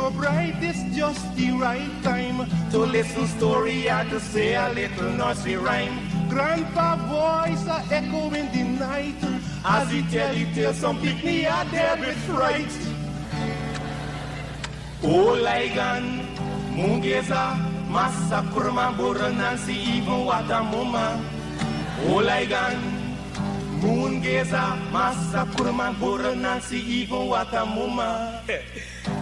so bright, it's just the right time to listen story and to say a little nursery rhyme. Grandpa voice a echo in the night as he tell the tale. Some picnic are there with fright. Oh, Ligan, Mungeza, Massa Kurma Burra Nancy, even Watamuma. Oh, Ligan, Mungeza, Massa Kurma Burra Nancy, even Watamuma.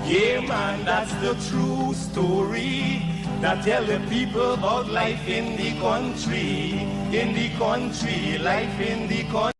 Yeah, man, that's the true story that tell the people about life in the country, life in the country.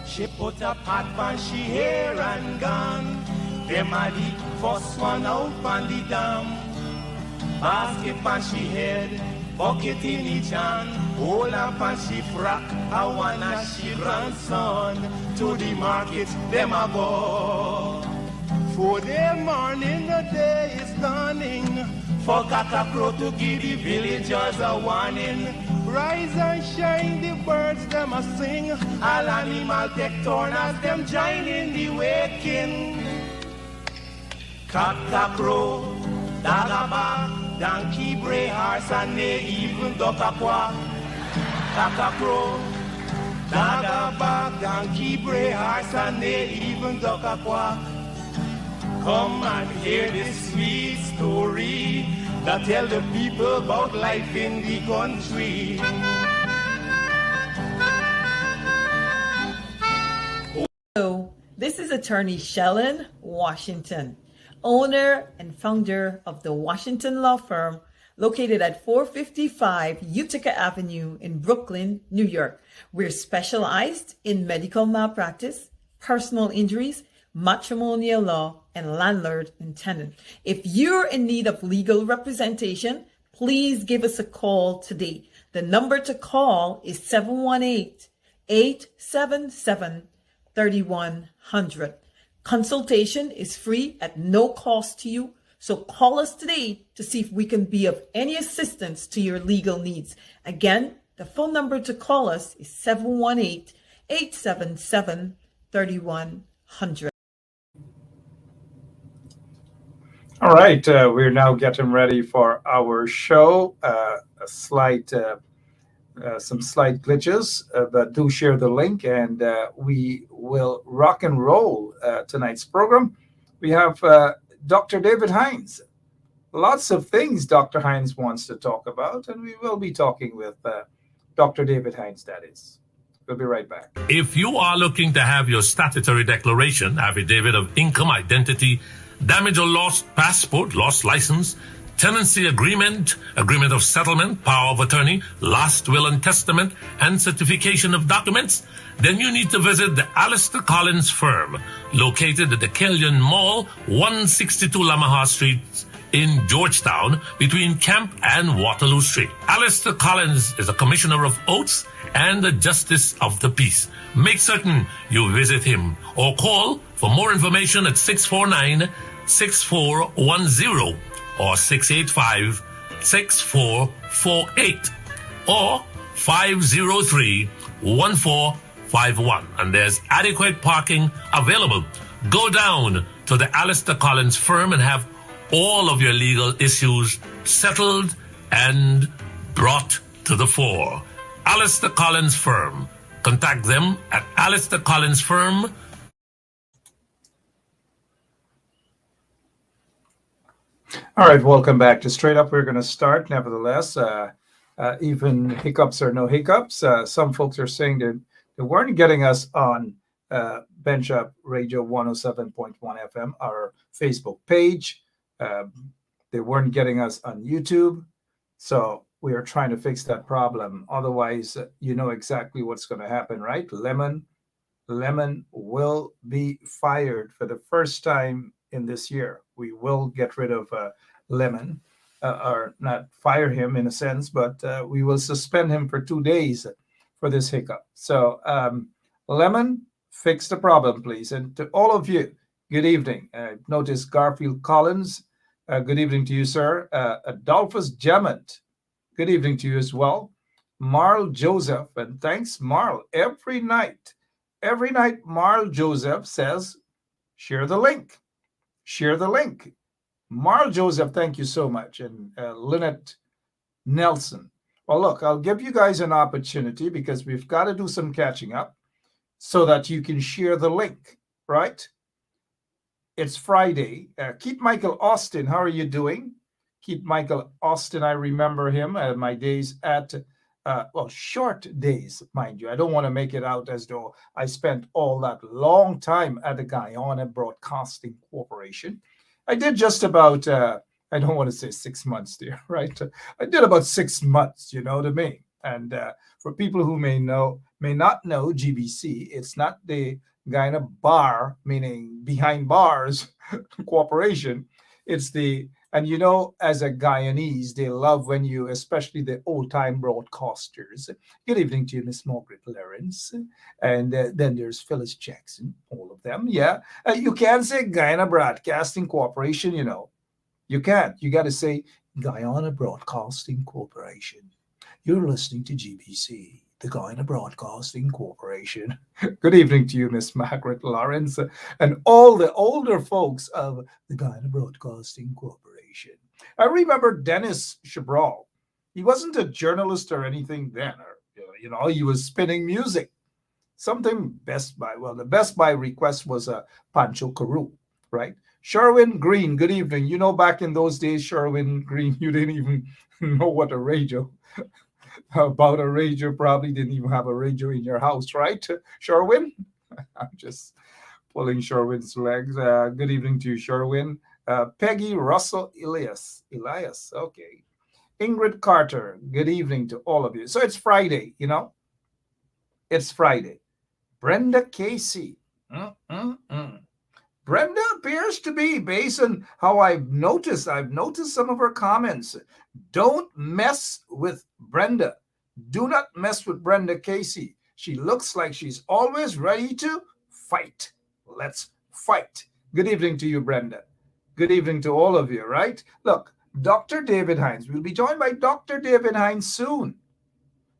She put a pot on she hair and gone. Them a the first one out on the dam. Basket on she head, bucket in each hand. Hold up on she frock, I wanna she grandson. To the market, them a go. For the morning, the day is dawning. For cock-a-crow to give the villagers a warning. Rise and shine, the birds them a sing. All animal take turn as them join in the waking. Cock-a-crow, dagaba, donkey, bray, horse, and they even duck a quack. Cock-a-crow, dagaba, donkey, bray, horse, and they even duck a quack. Come and hear this sweet story that tell the people about life in the country. Hello, this is attorney Shellen Washington, owner and founder of the Washington Law Firm located at 455 Utica Avenue in Brooklyn, New York. We're specialized in medical malpractice, personal injuries, matrimonial law, and landlord and tenant. If you're in need of legal representation, please give us a call today. The number to call is 718-877-3100. Consultation is free at no cost to you, so call us today to see if we can be of any assistance to your legal needs. Again, the phone number to call us is 718-877-3100. All right, we're now getting ready for our show. Some slight glitches, but do share the link, and we will rock and roll tonight's program. We have Dr. David Hines. Lots of things Dr. Hines wants to talk about, and we will be talking with Dr. David Hines, that is. We'll be right back. If you are looking to have your statutory declaration, affidavit of income, identity, damage or lost passport, lost license, tenancy agreement, agreement of settlement, power of attorney, last will and testament, and certification of documents, then you need to visit the Alistair Collins firm, located at the Killian Mall, 162 Lamaha Street in Georgetown, between Camp and Waterloo Street. Alistair Collins is a commissioner of oaths and a justice of the peace. Make certain you visit him or call for more information at 649-6410 or 685-6448 or 503-1451. And there's adequate parking available. Go down to the Alistair Collins firm and have all of your legal issues settled and brought to the fore. Alistair Collins firm. Contact them at Alistair Collins firm. All right, welcome back to Straight Up. We're going to start, nevertheless, even hiccups or no hiccups. Some folks are saying that they weren't getting us on Bench Up Radio 107.1 FM, our Facebook page. They weren't getting us on YouTube. So we are trying to fix that problem. Otherwise, you know exactly what's going to happen, right? Lemon Lemon will be fired for the first time in this year. We will get rid of Lemon, or not fire him in a sense, but we will suspend him for 2 days for this hiccup. So, Lemon, fix the problem, please. And to all of you, good evening. Notice Garfield Collins. Good evening to you, sir. Adolphus Gemmant. Good evening to you as well. Marl Joseph, and thanks, Marl. Every night, Marl Joseph says, share the link. Share the link. Marl Joseph, thank you so much. And Lynette Nelson. Well, look, I'll give you guys an opportunity because we've got to do some catching up so that you can share the link, right? It's Friday. Keith Michael Austin, how are you doing? Keith Michael Austin, I remember him my days at, short days, mind you. I don't want to make it out as though I spent all that long time at the Guyana Broadcasting Corporation. I did just about, I don't want to say 6 months there, right? I did about 6 months, you know what I mean? And for people who may not know GBC, it's not the Guyana Bar, meaning behind bars corporation. It's the, and you know, as a Guyanese, they love when you, especially the old-time broadcasters. Good evening to you, Miss Margaret Lawrence. And then there's Phyllis Jackson, all of them, yeah. You can't say Guyana Broadcasting Corporation, you know. You can't. You got to say Guyana Broadcasting Corporation. You're listening to GBC, the Guyana Broadcasting Corporation. Good evening to you, Miss Margaret Lawrence, and all the older folks of the Guyana Broadcasting Corporation. I remember Dennis Chabral. He wasn't a journalist or anything then, or you know, he was spinning music. Something Best Buy. Well, the Best Buy request was a Pancho Carew, right? Sherwin Green, good evening. You know, back in those days, Sherwin Green, you didn't even know what a radio, about a radio, probably didn't even have a radio in your house, right? Sherwin? I'm just pulling Sherwin's legs. Good evening to you, Sherwin. Peggy Russell Elias, okay. Ingrid Carter, good evening to all of you. So it's Friday, you know? It's Friday. Brenda Casey. Brenda appears to be, based on how I've noticed some of her comments. Don't mess with Brenda. Do not mess with Brenda Casey. She looks like she's always ready to fight. Let's fight. Good evening to you, Brenda. Good evening to all of you, right? Look, Dr. David Hines. We'll be joined by Dr. David Hines soon.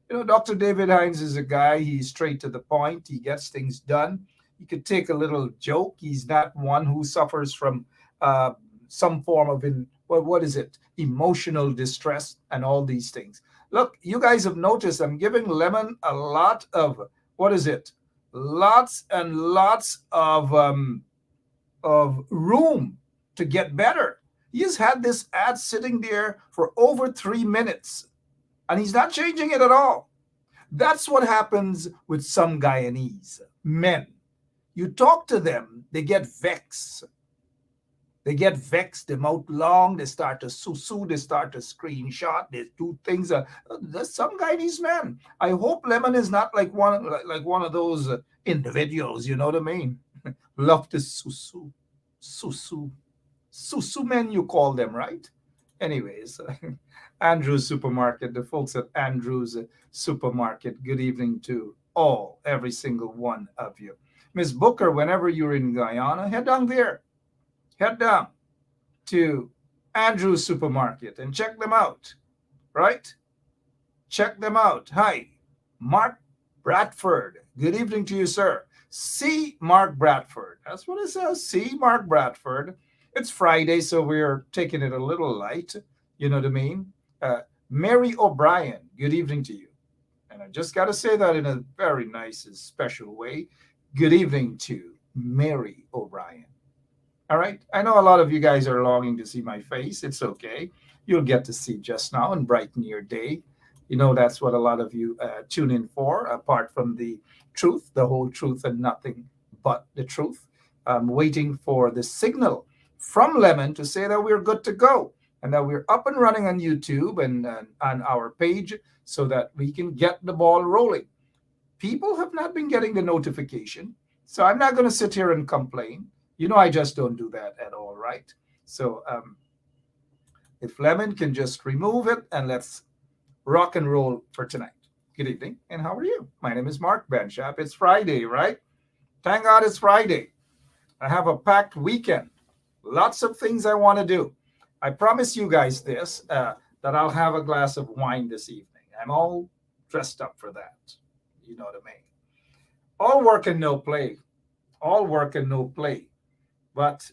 You know, Dr. David Hines is a guy, he's straight to the point. He gets things done. He could take a little joke. He's not one who suffers from some form of, emotional distress and all these things. Look, you guys have noticed I'm giving Lemon a lot of, lots and lots of room to get better. He's had this ad sitting there for over 3 minutes, and he's not changing it at all. That's what happens with some Guyanese men. You talk to them, they get vexed. They get vexed, their mouth long, they start to sue, they start to screenshot, they do things. There's some Guyanese men. I hope Lemon is not like one of those individuals, you know what I mean? Love to sue men, you call them, right? Anyways, Andrew's Supermarket, the folks at Andrew's Supermarket, good evening to every single one of you. Miss Booker, whenever you're in Guyana, head down there. Head down to Andrew's Supermarket and check them out, right? Check them out. Hi, Mark Bradford. Good evening to you, sir. See Mark Bradford. That's what it says. See Mark Bradford. It's Friday, so we're taking it a little light. You know what I mean? Mary O'Brien, good evening to you. And I just got to say that in a very nice and special way. Good evening to Mary O'Brien. All right. I know a lot of you guys are longing to see my face. It's okay. You'll get to see just now and brighten your day. You know, that's what a lot of you tune in for, apart from the truth, the whole truth and nothing but the truth. I'm waiting for the signal from Lemon to say that we're good to go and that we're up and running on YouTube and on our page so that we can get the ball rolling. People have not been getting the notification. So I'm not going to sit here and complain. You know, I just don't do that at all, right? So if Lemon can just remove it, and let's rock and roll for tonight. Good evening, and how are you? My name is Mark Benchap. It's Friday, right? Thank God it's Friday. I have a packed weekend. Lots of things I want to do. I promise you guys this, that I'll have a glass of wine this evening. I'm all dressed up for that. You know what I mean? All work and no play. All work and no play. But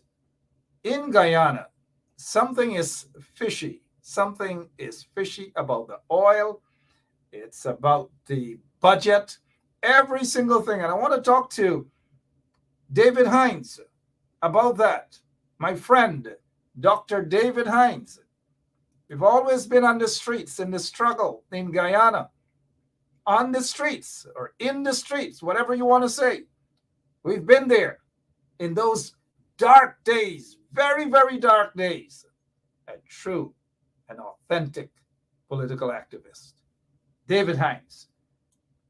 in Guyana, something is fishy. Something is fishy about the oil. It's about the budget, every single thing. And I want to talk to David Hines about that. My friend, Dr. David Hines. We've always been on the streets in the struggle in Guyana. On the streets or in the streets, whatever you want to say. We've been there in those dark days, very, very dark days. A true and authentic political activist. David Hines.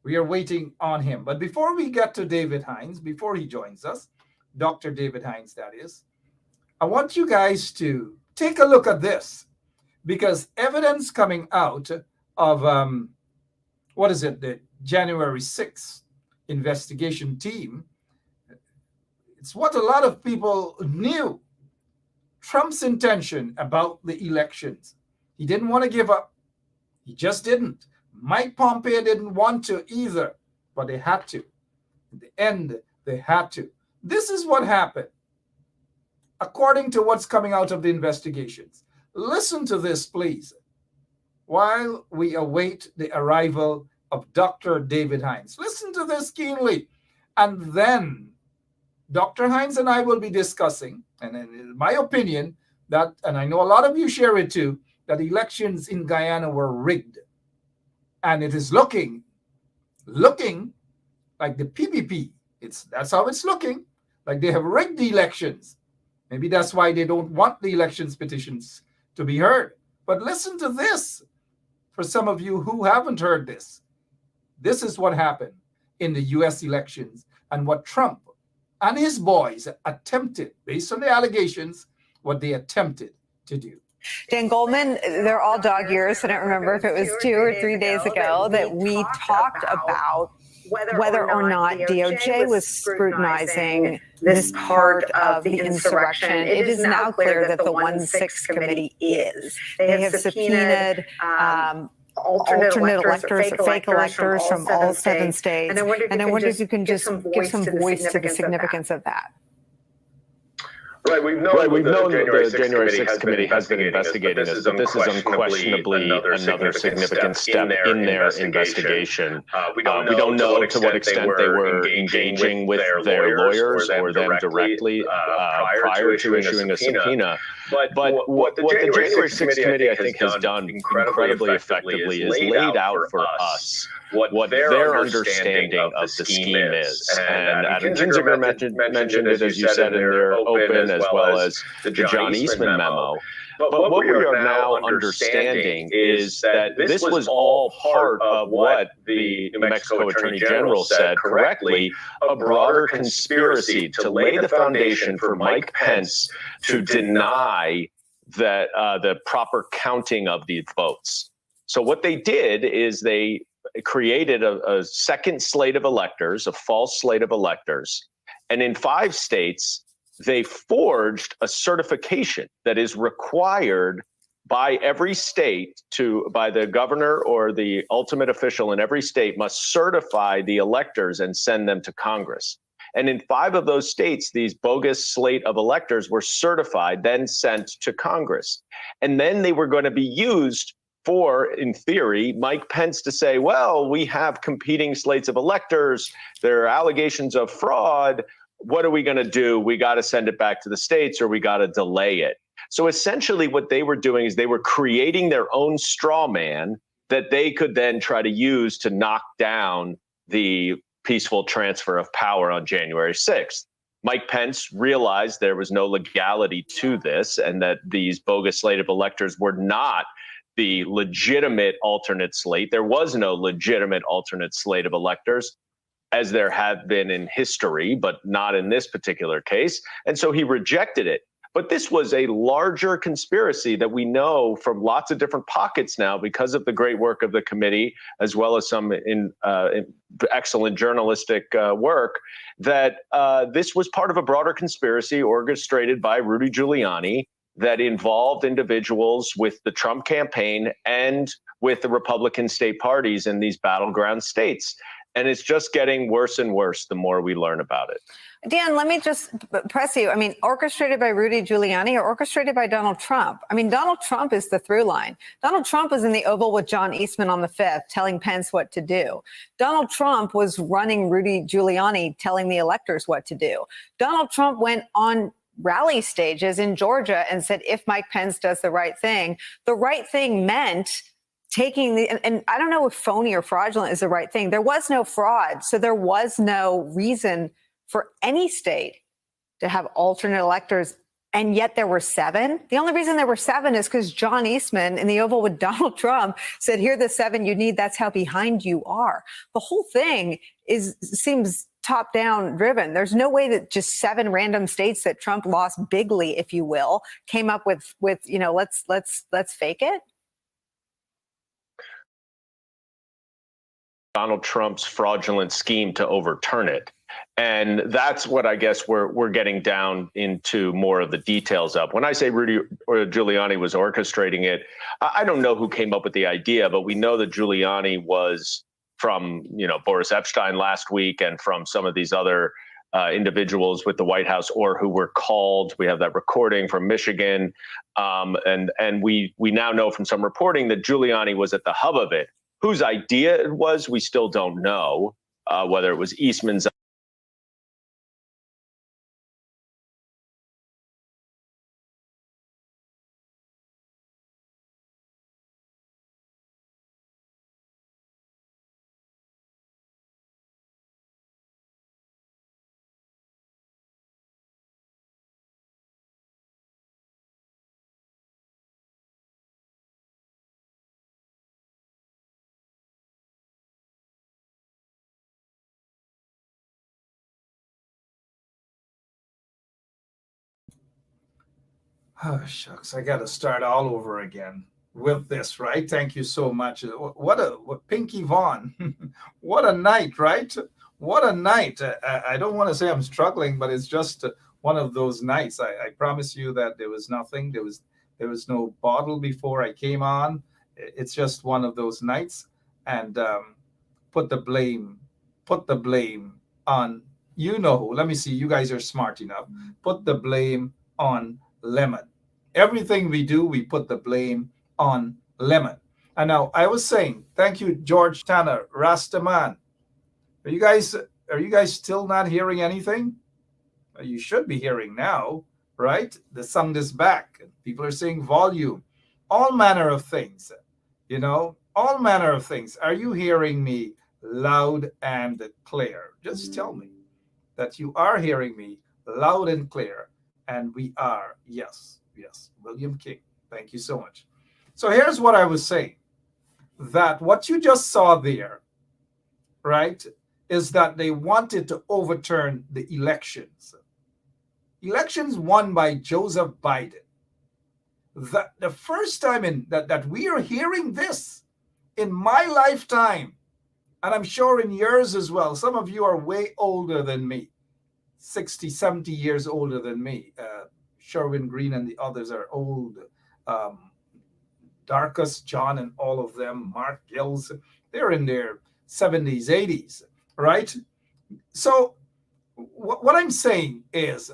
We are waiting on him. But before we get to David Hines, before he joins us, Dr. David Hines, that is, I want you guys to take a look at this, because evidence coming out of, the January 6th investigation team, it's what a lot of people knew. Trump's intention about the elections. He didn't want to give up. He just didn't. Mike Pompeo didn't want to either, but they had to. In the end, they had to. This is what happened, according to what's coming out of the investigations. Listen to this, please, while we await the arrival of Dr. David Hines. Listen to this keenly. And then Dr. Hines and I will be discussing, and in my opinion, that, and I know a lot of you share it too, that elections in Guyana were rigged. And it is looking like the PPP. That's how it's looking, like they have rigged the elections. Maybe that's why they don't want the elections petitions to be heard. But listen to this, for some of you who haven't heard this. This is what happened in the U.S. elections and what Trump and his boys attempted, based on the allegations, what they attempted to do. Dan Goldman, they're all dog years. I don't remember if it was 2 or 3 days ago that we talked about whether or not DOJ was scrutinizing this part of the insurrection. It is now clear that the 1-6 committee is. They have subpoenaed alternate electors, fake electors from all 7 states. And I wonder if you can just give some voice to the significance of that. Right, we've known the January 6th committee has been investigating this, but this is unquestionably another significant step in their investigation. We don't know to what extent they were engaging with their lawyers or them directly prior to issuing a subpoena. But what the January 6th committee, I think, has done incredibly effectively is laid out for us what their understanding of the scheme is. And Adam Kinzinger mentioned it, as you said, in their open, as well as the John Eastman memo. But what we are now understanding is that this was all part of what the New Mexico Attorney General said correctly, a broader conspiracy to lay the foundation for Mike Pence to deny that the proper counting of the votes. So what they did is they created a second slate of electors, a false slate of electors. And in 5 states, they forged a certification that is required by every state by the governor or the ultimate official in every state must certify the electors and send them to Congress. And in 5 of those states, these bogus slate of electors were certified, then sent to Congress. And then they were going to be used for, in theory, Mike Pence to say, well, we have competing slates of electors. There are allegations of fraud. What are we going to do? We got to send it back to the states or we got to delay it. So essentially what they were doing is they were creating their own straw man that they could then try to use to knock down the peaceful transfer of power on January 6th. Mike Pence realized there was no legality to this and that these bogus slate of electors were not the legitimate alternate slate. There was no legitimate alternate slate of electors. as there have been in history, but not in this particular case. And so he rejected it. But this was a larger conspiracy that we know from lots of different pockets now because of the great work of the committee, as well as some in excellent journalistic work, that this was part of a broader conspiracy orchestrated by Rudy Giuliani that involved individuals with the Trump campaign and with the Republican state parties in these battleground states. And it's just getting worse and worse the more we learn about it. Dan, let me just press you. I mean, orchestrated by Rudy Giuliani or orchestrated by Donald Trump? I mean, Donald Trump is the through line. Donald Trump was in the Oval with John Eastman on the 5th, telling Pence what to do. Donald Trump was running Rudy Giuliani, telling the electors what to do. Donald Trump went on rally stages in Georgia and said, if Mike Pence does the right thing meant taking and I don't know if phony or fraudulent is the right thing. There was no fraud. So there was no reason for any state to have alternate electors. And yet there were 7. The only reason there were 7 is because John Eastman in the Oval with Donald Trump said, here are the 7 you need. That's how behind you are. The whole thing seems top down driven. There's no way that just 7 random states that Trump lost bigly, if you will, came up with, let's fake it. Donald Trump's fraudulent scheme to overturn it. And that's what I guess we're getting down into more of the details of. When I say Rudy Giuliani was orchestrating it, I don't know who came up with the idea, but we know that Giuliani was from, Boris Epstein last week and from some of these other individuals with the White House or who were called. We have that recording from Michigan. And we now know from some reporting that Giuliani was at the hub of it. Whose idea it was, we still don't know, whether it was Eastman's. Oh, shucks. I got to start all over again with this, right? Thank you so much. What Pinky Vaughn. What a night, right? What a night. I don't want to say I'm struggling, but it's just one of those nights. I promise you that there was nothing. There was no bottle before I came on. It's just one of those nights. And put the blame on, let me see. You guys are smart enough. Put the blame on Lemon. Everything we do, we put the blame on Lemon. And now I was saying, thank you, George Tanner, Rastaman. Are you guys still not hearing anything? You should be hearing now, right? The sound is back. People are saying volume, all manner of things, all manner of things. Are you hearing me loud and clear? Just tell me that you are hearing me loud and clear. And we are, yes, William King. Thank you so much. So here's what I was saying, that what you just saw there, right, is that they wanted to overturn the elections. Elections won by Joseph Biden. The first time that we are hearing this in my lifetime, and I'm sure in yours as well. Some of you are way older than me, 60, 70 years older than me. Sherwin Green and the others are old. Darkus, John, and all of them, Mark Gills, they're in their 70s, 80s, right? So what I'm saying is,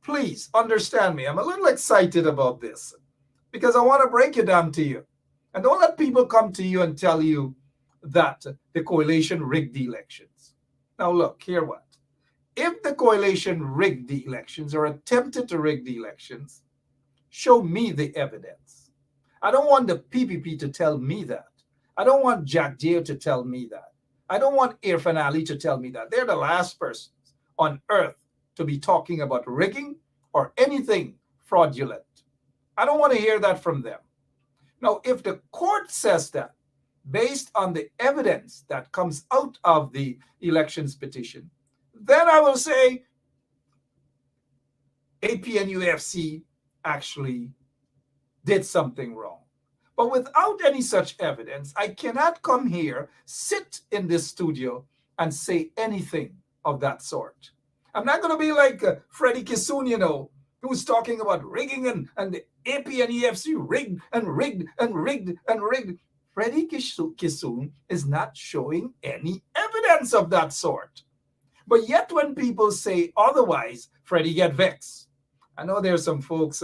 please understand me. I'm a little excited about this because I want to break it down to you. And don't let people come to you and tell you that the coalition rigged the elections. Now look, hear what? If the coalition rigged the elections or attempted to rig the elections, show me the evidence. I don't want the PPP to tell me that. I don't want Jack Jay to tell me that. I don't want Irfan Ali to tell me that. They're the last persons on earth to be talking about rigging or anything fraudulent. I don't want to hear that from them. Now, if the court says that, based on the evidence that comes out of the elections petition, then I will say AP and UFC actually did something wrong. But without any such evidence, I cannot come here, sit in this studio, and say anything of that sort. I'm not going to be like Freddie Kissoon, you know, who's talking about rigging and the AP and EFC rigged and rigged and rigged and rigged. Freddie Kissoon is not showing any evidence of that sort. But yet when people say otherwise, Freddie get vexed. I know there's some folks,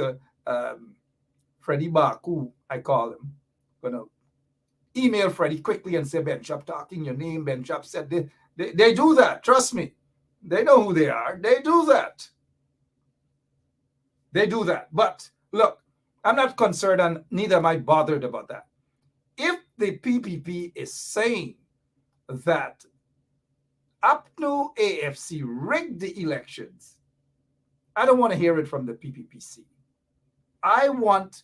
Freddie Baku, I call him, gonna email Freddie quickly and say, Ben Chop talking your name. Ben Chop said they do that. Trust me. They know who they are. They do that. They do that. But look, I'm not concerned and neither am I bothered about that. If the PPP is saying that APNU AFC rigged the elections, I don't want to hear it from the PPPC. I want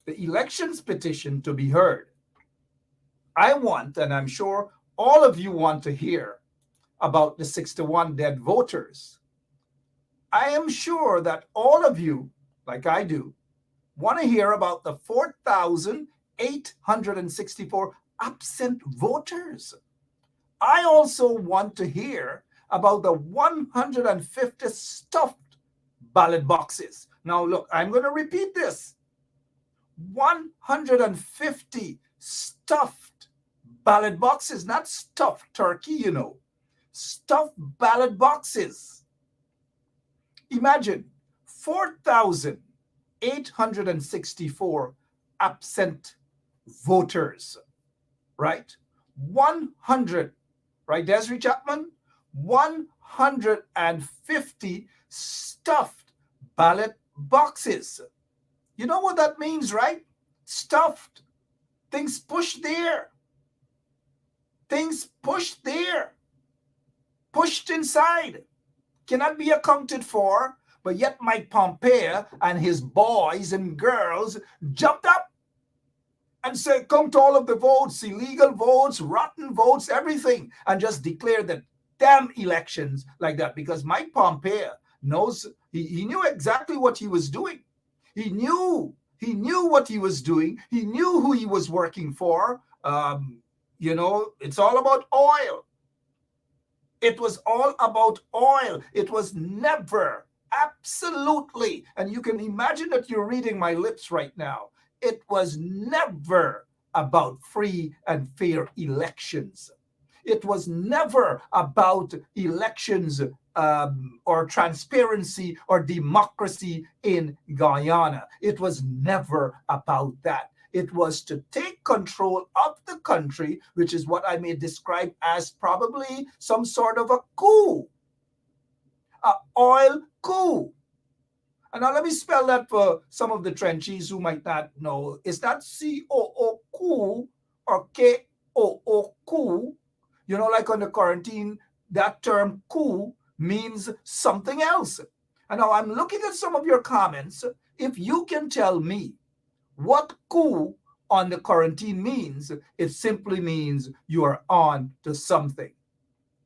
the elections petition to be heard. I want, and I'm sure all of you want to hear about the 61 dead voters. I am sure that all of you, like I do, want to hear about the 4,864 absent voters. I also want to hear about the 150 stuffed ballot boxes. Now, look, I'm going to repeat this. 150 stuffed ballot boxes, not stuffed turkey, you know. Stuffed ballot boxes. Imagine 4,864 absent voters, right? 100, right, Desiree Chapman? 150 stuffed ballot boxes. You know what that means, right? Stuffed. Things pushed there. Things pushed there. Pushed inside. Cannot be accounted for, but yet Mike Pompeo and his boys and girls jumped up and said, count all of the votes, illegal votes, rotten votes, everything, and just declared that damn elections like that, because Mike Pompeo knows, he knew exactly what he was doing. He knew what he was doing. He knew who he was working for. You know, it's all about oil. It was all about oil. It was never, absolutely, and you can imagine that you're reading my lips right now. It was never about free and fair elections. It was never about elections or transparency or democracy in Guyana. It was never about that. It was to take control of the country, which is what I may describe as probably some sort of a coup, an oil coup. And now let me spell that for some of the trenchies who might not know. It's not C-O-O coup or K-O-O coup. You know, like on the quarantine, that term coup means something else. And now I'm looking at some of your comments. If you can tell me what coup on the quarantine means, it simply means you are on to something.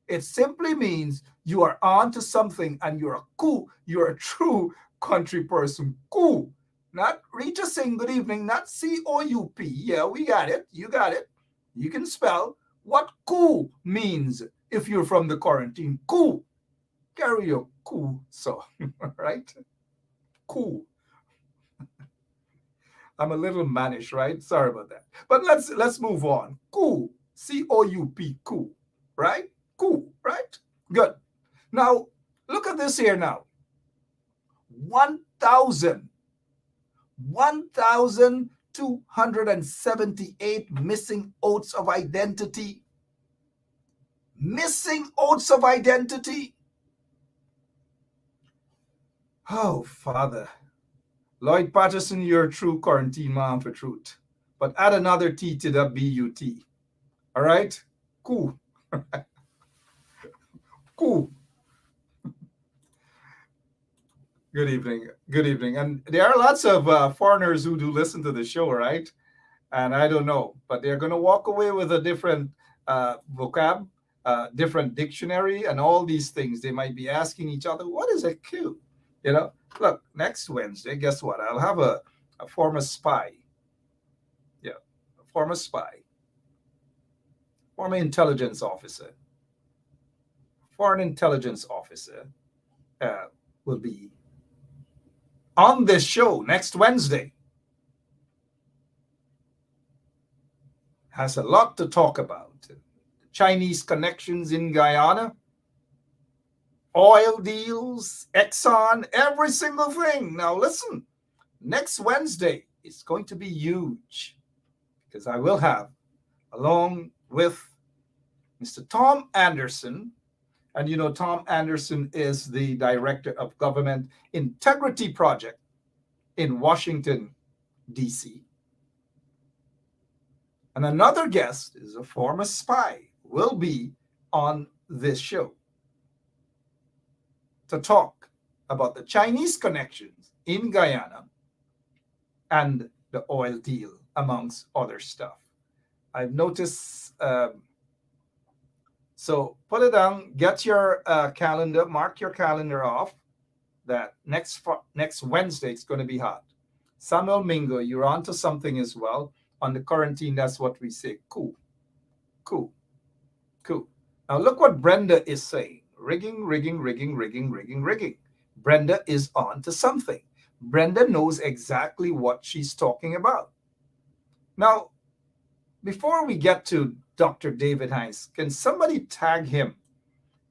It simply means you are on to something and you're a coup. You're a true country person. Coup. Not Rita Singh, good evening, not C-O-U-P. Yeah, we got it. You got it. You can spell what coup means if you're from the quarantine. Coup. Carry your coup, so, right? Coup. I'm a little mannish, right? Sorry about that. But let's move on. Coup. C-O-U-P. Coup. Right? Coup. Right? Good. Now, look at this here now. 1,278 missing oaths of identity. Missing oaths of identity. Oh, Father. Lloyd Patterson, you're a true quarantine man for truth. But add another T to that B-U-T. All right? Cool. Cool. Good evening. Good evening. And there are lots of foreigners who do listen to the show, right? And I don't know, but they're going to walk away with a different vocab, different dictionary, and all these things. They might be asking each other, what is a Q? Look, next Wednesday, guess what? I'll have a former spy. Yeah, a former spy, former intelligence officer, foreign intelligence officer will be on this show next Wednesday. Has a lot to talk about. Chinese connections in Guyana, oil deals, Exxon, every single thing. Now listen, next Wednesday is going to be huge because I will have, along with Mr. Tom Anderson, and Tom Anderson is the Director of Government Integrity Project in Washington, D.C. And another guest is a former spy, will be on this show to talk about the Chinese connections in Guyana and the oil deal, amongst other stuff. I've noticed, so put it down, get your calendar, mark your calendar off, that next Wednesday it's going to be hot. Samuel Mingo, you're onto something as well. On the quarantine, that's what we say. Cool. Now look what Brenda is saying. Rigging. Brenda is on to something. Brenda knows exactly what she's talking about. Now, before we get to Dr. David Hines, can somebody tag him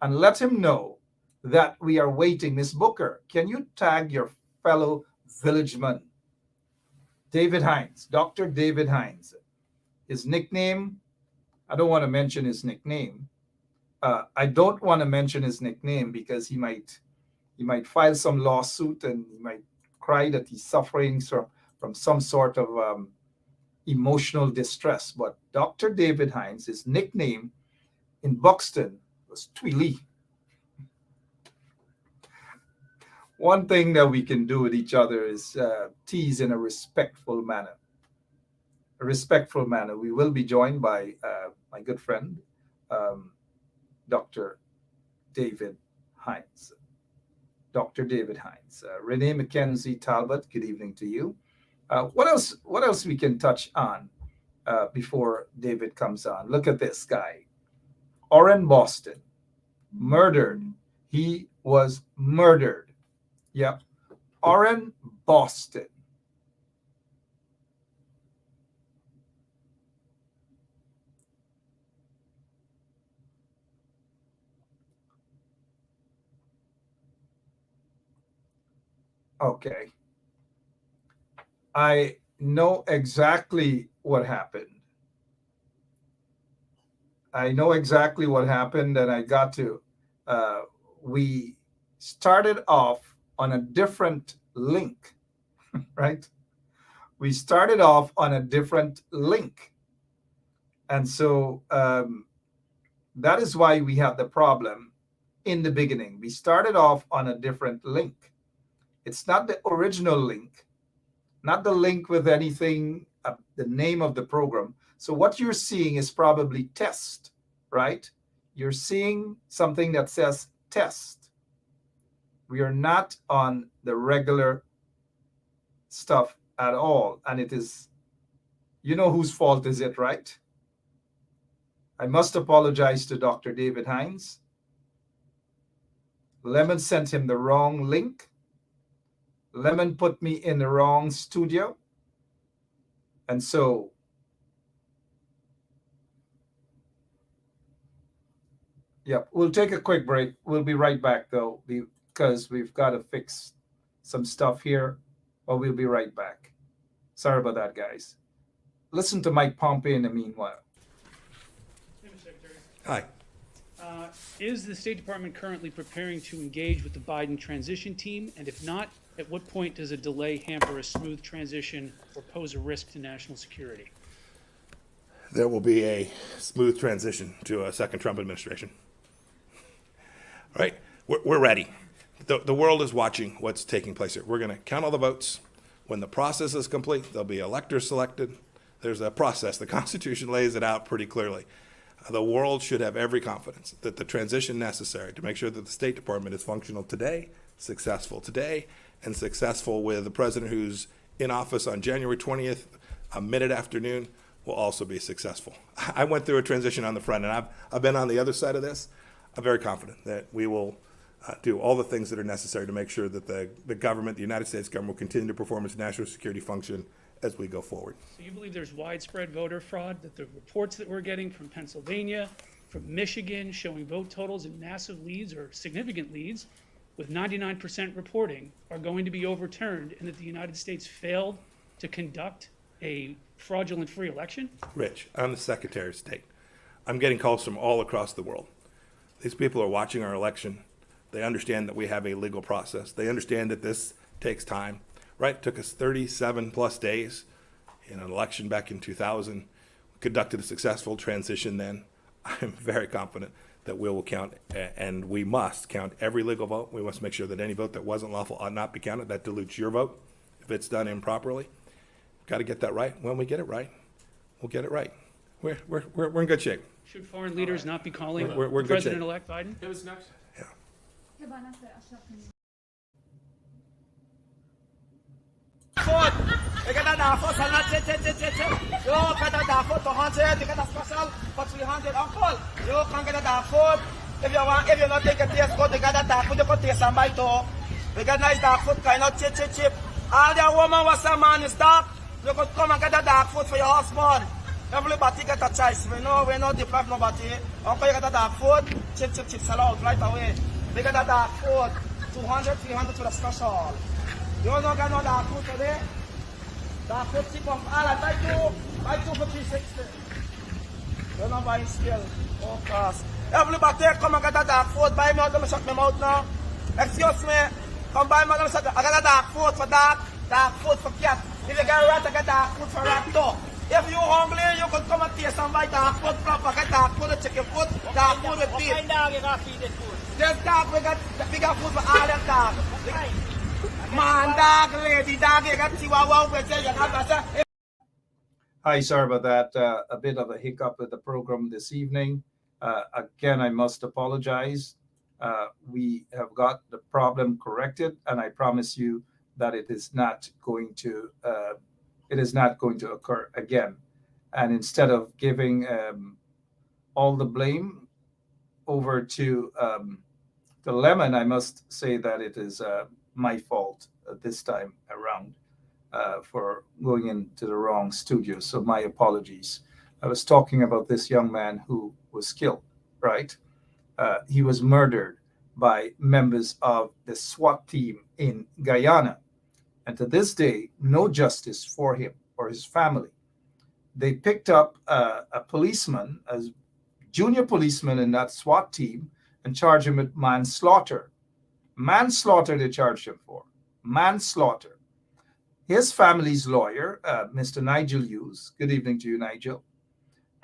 and let him know that we are waiting? Miss Booker, can you tag your fellow villageman? David Hines, Dr. David Hines. His nickname, I don't want to mention his nickname. I don't want to mention his nickname because he might file some lawsuit and he might cry that he's suffering from some sort of emotional distress. But Dr. David Hines, his nickname in Buxton was Twilly. One thing that we can do with each other is tease in a respectful manner. We will be joined by my good friend, Dr. David Hines. Dr. David Hines. Renee McKenzie Talbot, good evening to you. What else we can touch on before David comes on? Look at this guy. Orrin Boston, murdered. He was murdered. Yep. Orrin Boston. Okay. I know exactly what happened. And I got to, we started off on a different link, right? We started off on a different link. And so that is why we had the problem in the beginning. We started off on a different link. It's not the original link, not the link with anything, the name of the program. So what you're seeing is probably test, right? You're seeing something that says test. We are not on the regular stuff at all. And it is, whose fault is it, right? I must apologize to Dr. David Hines. Lemon sent him the wrong link. Lemon put me in the wrong studio. And so we'll take a quick break. We'll be right back, though, because we've got to fix some stuff here, but we'll be right back. Sorry about that, guys. Listen to Mike Pompeo in the meanwhile. Hi. Is the State Department currently preparing to engage with the Biden transition team? And if not, at what point does a delay hamper a smooth transition or pose a risk to national security? There will be a smooth transition to a second Trump administration. All right, we're ready. The world is watching what's taking place here. We're going to count all the votes. When the process is complete, there'll be electors selected. There's a process. The Constitution lays it out pretty clearly. The world should have every confidence that the transition necessary to make sure that the State Department is functional today, successful today, and successful with the president who's in office on January 20th, a minute afternoon, will also be successful. I went through a transition on the front, and I've been on the other side of this. I'm very confident that we will do all the things that are necessary to make sure that the government, the United States government, will continue to perform its national security function as we go forward. So you believe there's widespread voter fraud, that the reports that we're getting from Pennsylvania, from Michigan, showing vote totals in massive leads or significant leads with 99% reporting are going to be overturned, and that the United States failed to conduct a fraudulent free election? Rich, I'm the Secretary of State. I'm getting calls from all across the world. These people are watching our election. They understand that we have a legal process. They understand that this takes time, right? It took us 37 plus days in an election back in 2000. We conducted a successful transition then. I'm very confident that we will count, and we must count every legal vote. We must make sure that any vote that wasn't lawful ought not be counted. That dilutes your vote if it's done improperly. Got to get that right. When we get it right, we'll get it right. We're in good shape. Should foreign leaders not be calling We're in good shape. President-elect Biden? It was next. Yeah. Foot. You got that foot, so not chit. You got that foot for 100. You got that special for 300. Uncle, you can get that foot. If you not take a taste good, you got that foot. You can taste some bite too. We got nice dark foot, kind of chip. All the woman was a man is dark. You could come and get a dark foot for your husband. Everybody get a choice. We know deprive nobody. Uncle, you got a dark foot. Chip, sell out right away. We got a dark foot. 200, 300 to the special. You don't got no dark food today? Dark food tip of all, I buy two for 360. You're not buying skill. Oh, cost. Everybody come and get a dark food. Buy me out, let me shut my mouth now. Excuse me. Come buy me, let me shut I got a dark food for dark food for cat. If you get a rat, I got dark food for rat too. If you're hungry, you could come and taste some buy dark food proper. Get dark food, chicken food, dark food with beef. What kind of dog you got to feed this food? This dog, we got the bigger food for all them dogs. Man, dog, lady, dog, you got Chihuahua, you got Hi, sorry about that. A bit of a hiccup with the program this evening. Again, I must apologize. We have got the problem corrected, and I promise you that it is not going to occur again. And instead of giving all the blame over to the lemon, I must say that it is my fault this time around for going into the wrong studio. So my apologies. I was talking about this young man who was killed, right? He was murdered by members of the SWAT team in Guyana. And to this day, no justice for him or his family. They picked up a policeman, a junior policeman in that SWAT team, and charged him with manslaughter. Manslaughter they charged him for. Manslaughter. His family's lawyer, Mr. Nigel Hughes, good evening to you, Nigel,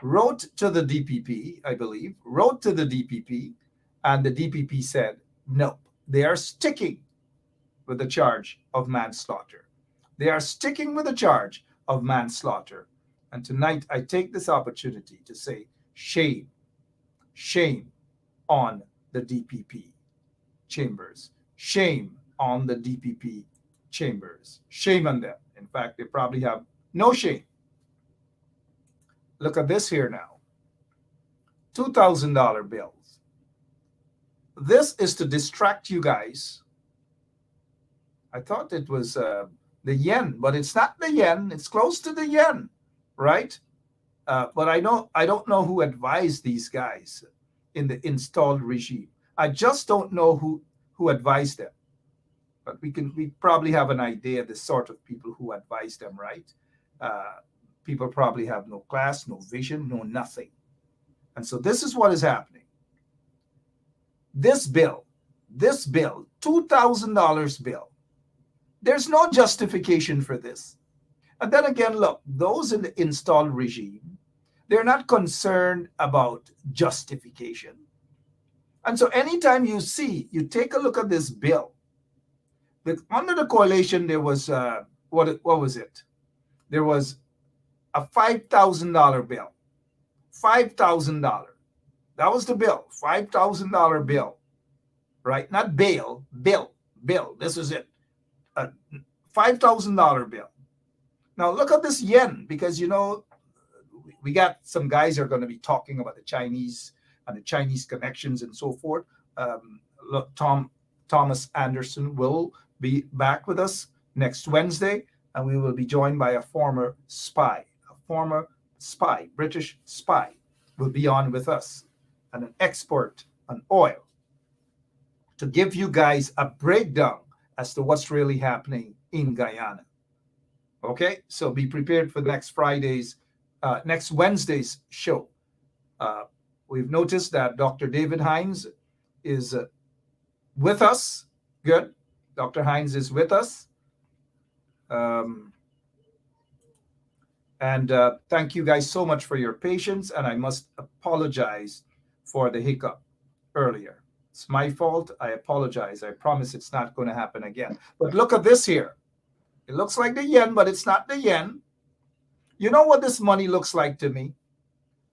wrote to the DPP, I believe, and the DPP said, no, they are sticking with the charge of manslaughter. They are sticking with the charge of manslaughter. And tonight, I take this opportunity to say, shame on the DPP chambers. Shame on the DPP chambers. Shame on them. In fact, they probably have no shame. Look at this here now. $2,000 bills. This is to distract you guys. I thought it was the yen, but it's not the yen. It's close to the yen, right? But I don't know who advised these guys in the installed regime. I just don't know who advised them. But we probably have an idea of the sort of people who advise them, right? People probably have no class, no vision, no nothing. And so this is what is happening. This bill, $2,000 bill, there's no justification for this. And then again, look, those in the installed regime, they're not concerned about justification. And so anytime you take a look at this bill, under the coalition, there was, what was it? There was a $5,000 bill. $5,000. That was the bill, $5,000 bill, right? Not bail, bill. This is it, a $5,000 bill. Now look at this yen, because we got some guys are going to be talking about the Chinese and the Chinese connections and so forth. Look, Thomas Anderson will be back with us next Wednesday, and we will be joined by a former spy, British spy, will be on with us, and an expert on oil, to give you guys a breakdown as to what's really happening in Guyana. Okay, so be prepared for next Wednesday's show. We've noticed that Dr. David Hines is with us. Good. Dr. Hines is with us. And thank you guys so much for your patience. And I must apologize for the hiccup earlier. It's my fault. I apologize. I promise it's not going to happen again. But look at this here. It looks like the yen, but it's not the yen. You know what this money looks like to me?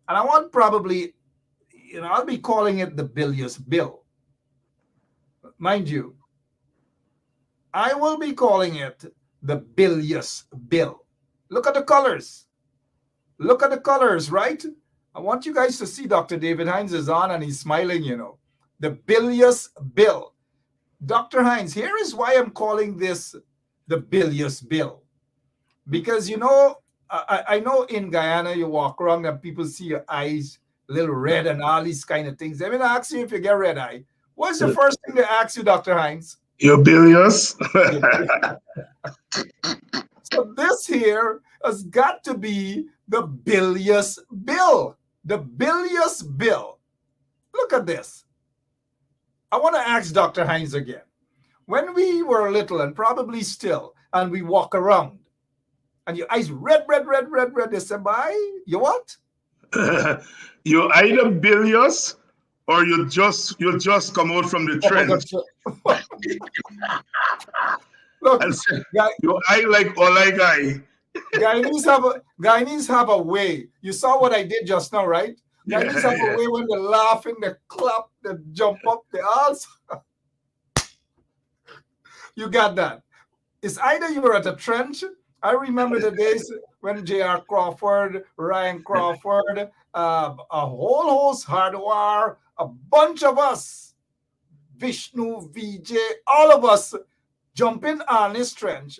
And I want probably, I'll be calling it the bilious bill. Mind you, I will be calling it the bilious bill. Look at the colors. Look at the colors, right? I want you guys to see Dr. David Hines is on and he's smiling, The bilious bill. Dr. Hines, here is why I'm calling this the bilious bill. Because, I know in Guyana you walk around and people see your eyes a little red and all these kind of things. They may ask you if you get red eye. What's the first thing they ask you, Dr. Hines? You're bilious. So this here has got to be the bilious bill. The bilious bill. Look at this. I want to ask Dr. Hines again. When we were little and probably still, and we walk around, and your eyes red, they say, bye, you what? You're either bilious or you just come out from the trench. Look, and say, your eye like guy. Guyanese have a way. You saw what I did just now, right? Guyanese have a way when they laugh and they clap, they jump up, they all. You got that. It's either you were at a trench. I remember the days when J.R. Crawford, Ryan Crawford, a whole host, Hardwar, a bunch of us, Vishnu, VJ, all of us jumping on this trench.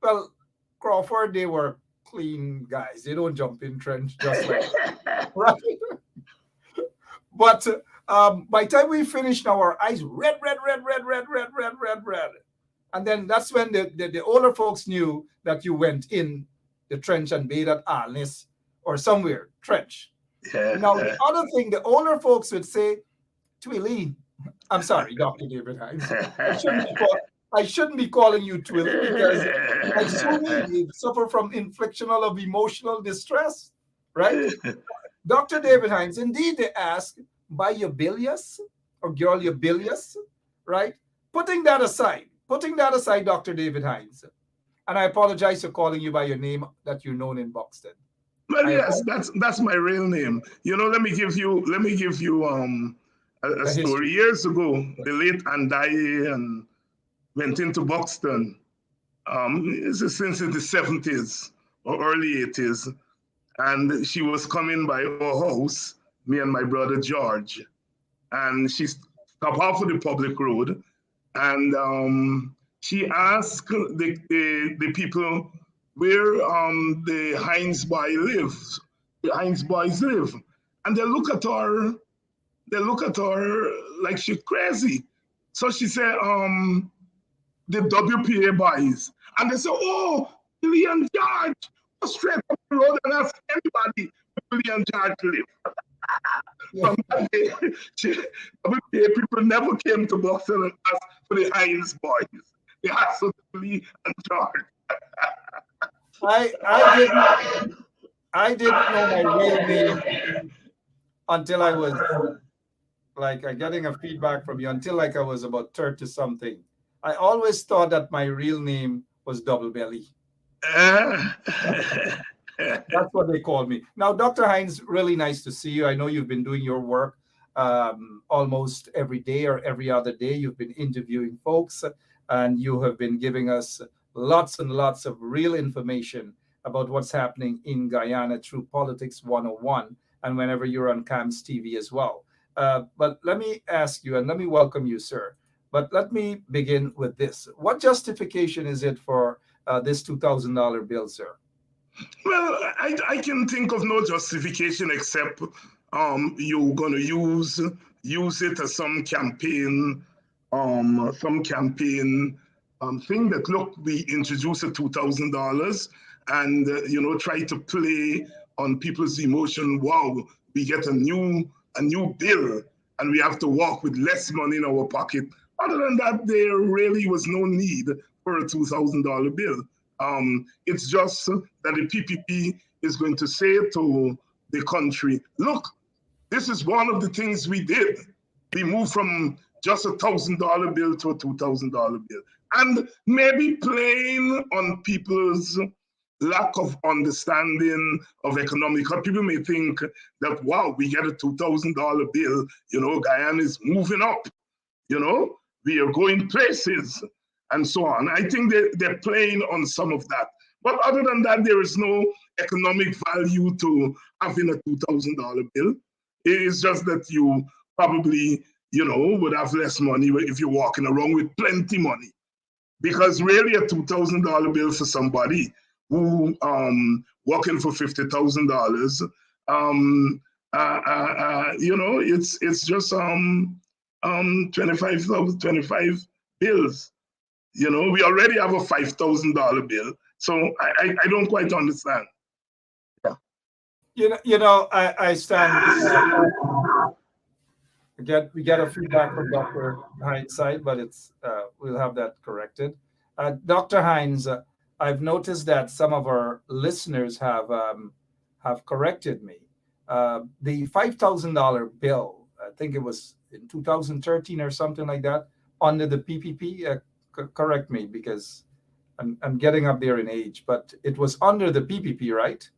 Well, Crawford, they were clean guys. They don't jump in trench just like right. But by the time we finished, our eyes red. And then that's when the older folks knew that you went in the trench and bathed at Alnis or somewhere, trench. Now, the other thing, the older folks would say, Twilly, I'm sorry, Dr. David Hines. I shouldn't be calling you Twilly because I assume you suffer from inflictional of emotional distress, right? Dr. David Hines, indeed they ask, by your bilious or girl, your bilious, right? Putting that aside, Dr. David Hines, and I apologize for calling you by your name that you're known in Buxton. Well, yes, that's my real name. Let me give you a story. Years ago, the late Andaye and went into Buxton. Since in the 70s or early 80s, and she was coming by our house, me and my brother George, and she stopped off of the public road. And she asked the people where the Hines boys live. And they look at her like she's crazy. So she said, the WPA boys. And they said, oh, Billy and George, go straight up the road and ask anybody where Billy and George live. From that day, WPA people never came to Boston and asked for the Hines boys. They asked for Billy and George. I didn't know my real name until I was getting a feedback from you until I was about 30 something. I always thought that my real name was Double Belly. That's what they call me. Now, Dr. Hines, really nice to see you. I know you've been doing your work almost every day or every other day. You've been interviewing folks, and you have been giving us lots and lots of real information about what's happening in Guyana through Politics 101, and whenever you're on CAMS TV as well. But let me ask you, and let me welcome you, sir. But let me begin with this. What justification is it for this $2,000 bill, sir? Well, I can think of no justification except you're going to use it as some campaign thing that, look, we introduced a $2,000 and try to play on people's emotion. Wow, we get a new bill and we have to walk with less money in our pocket. Other than that, there really was no need for a $2,000 bill. It's just that the PPP is going to say to the country, look, this is one of the things we did. We moved from just a $1,000 bill to a $2,000 bill. And maybe playing on people's lack of understanding of economic. People may think that, wow, we get a $2,000 bill, Guyana is moving up, we are going places and so on. I think they're playing on some of that. But other than that, there is no economic value to having a $2,000 bill. It is just that you probably, would have less money if you're walking around with plenty money. Because really a $2,000 bill for somebody who working for $50,000, it's just 25 bills. We already have a $5,000 bill, so I don't quite understand. Yeah. I stand. We get a feedback from Dr. Hines' side, but we'll have that corrected. Dr. Hines, I've noticed that some of our listeners have corrected me. The $5,000 bill, I think it was in 2013 or something like that, under the PPP. Correct me because I'm getting up there in age, but it was under the PPP, right?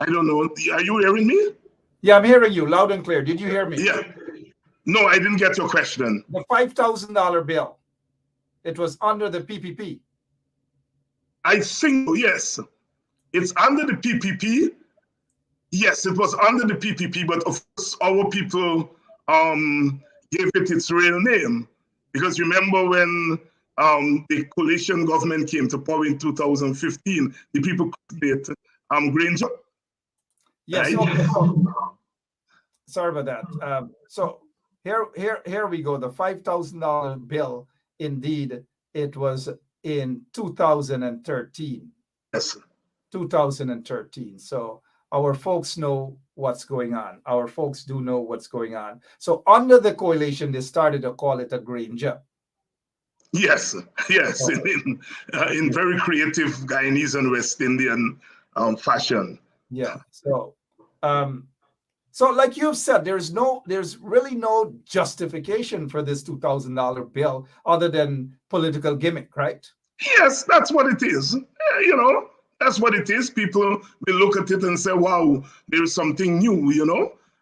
I don't know. Are you hearing me? Yeah, I'm hearing you loud and clear. Did you hear me? Yeah. No, I didn't get your question. The $5,000 bill, it was under the PPP. I think, yes. It's under the PPP. Yes, it was under the PPP, but of course our people gave it its real name. Because remember when the coalition government came to power in 2015, the people called it Granger. Yes. Right? Okay. Sorry about that. So here we go. The $5,000 bill, indeed, it was in 2013. Yes. 2013. So our folks know what's going on. Our folks do know what's going on. So under the coalition, they started to call it a Granger. Yes, in very creative Guyanese and West Indian fashion. Yeah. So like you've said, there's really no justification for this $2,000 bill other than political gimmick, right? Yes, that's what it is. That's what it is. People will look at it and say, wow, there's something new,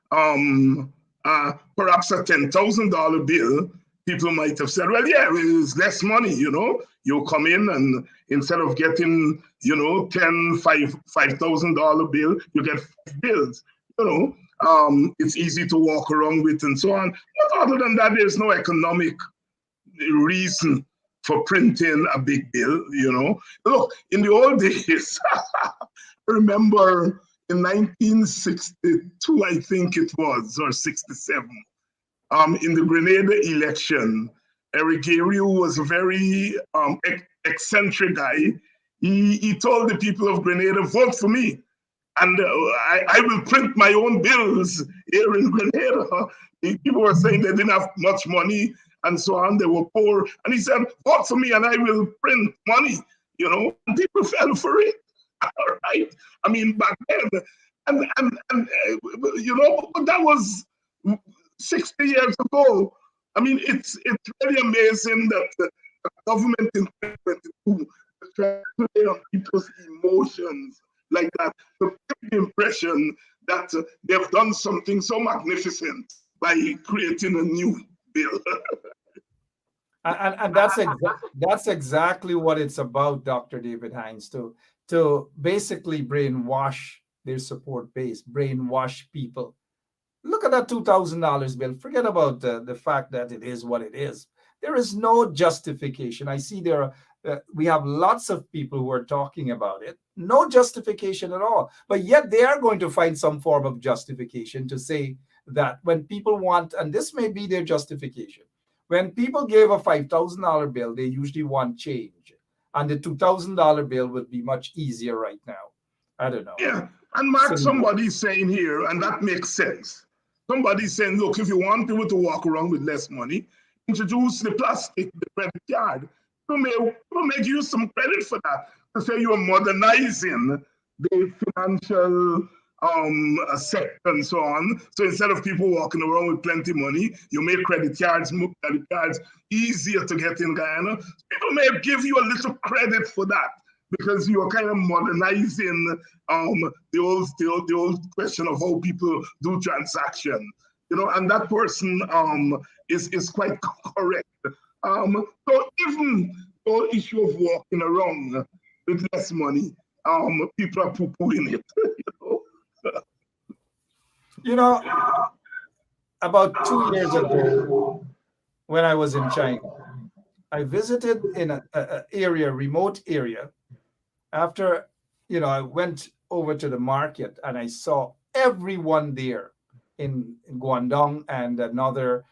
perhaps a $10,000 bill, people might have said, well, yeah, it's less money, You come in and instead of getting, $5,000 bill, you get 5 bills, It's easy to walk around with and so on. But other than that, there's no economic reason for printing a big bill, Look, in the old days, I remember in 1962, I think it was, or 67, in the Grenada election, Eric Gabriel was a very eccentric guy. He told the people of Grenada, vote for me. And I will print my own bills here in Grenada. People were saying they didn't have much money and so on. They were poor. And he said, vote for me and I will print money, And people fell for it. All right. I mean, back then. And that was 60 years ago. I mean, it's really amazing that the government in 2022 is trying to play on people's emotions like that to give the impression that they've done something so magnificent by creating a new bill. And that's exactly what it's about, Dr. David Hines, to basically brainwash their support base, brainwash people. Look at that $2,000 bill. Forget about the fact that it is what it is. There is no justification. I see we have lots of people who are talking about it. No justification at all. But yet they are going to find some form of justification to say that when people want, and this may be their justification, when people gave a $5,000 bill, they usually want change. And the $2,000 bill would be much easier right now. I don't know. Yeah, and Mark, somebody's saying here, and that makes sense. Somebody's saying, look, if you want people to walk around with less money, introduce the plastic, the credit card. We'll make you some credit for that. To say you're modernizing the financial sector and so on. So instead of people walking around with plenty of money, you make credit cards easier to get in Guyana. People may give you a little credit for that because you are kind of modernizing the old question of how people do transactions. And that person is quite correct. So even the issue of walking around with less money, people are poo-pooing it. About 2 years ago, when I was in China, I visited in a remote area. After, I went over to the market and I saw everyone there in Guangdong and another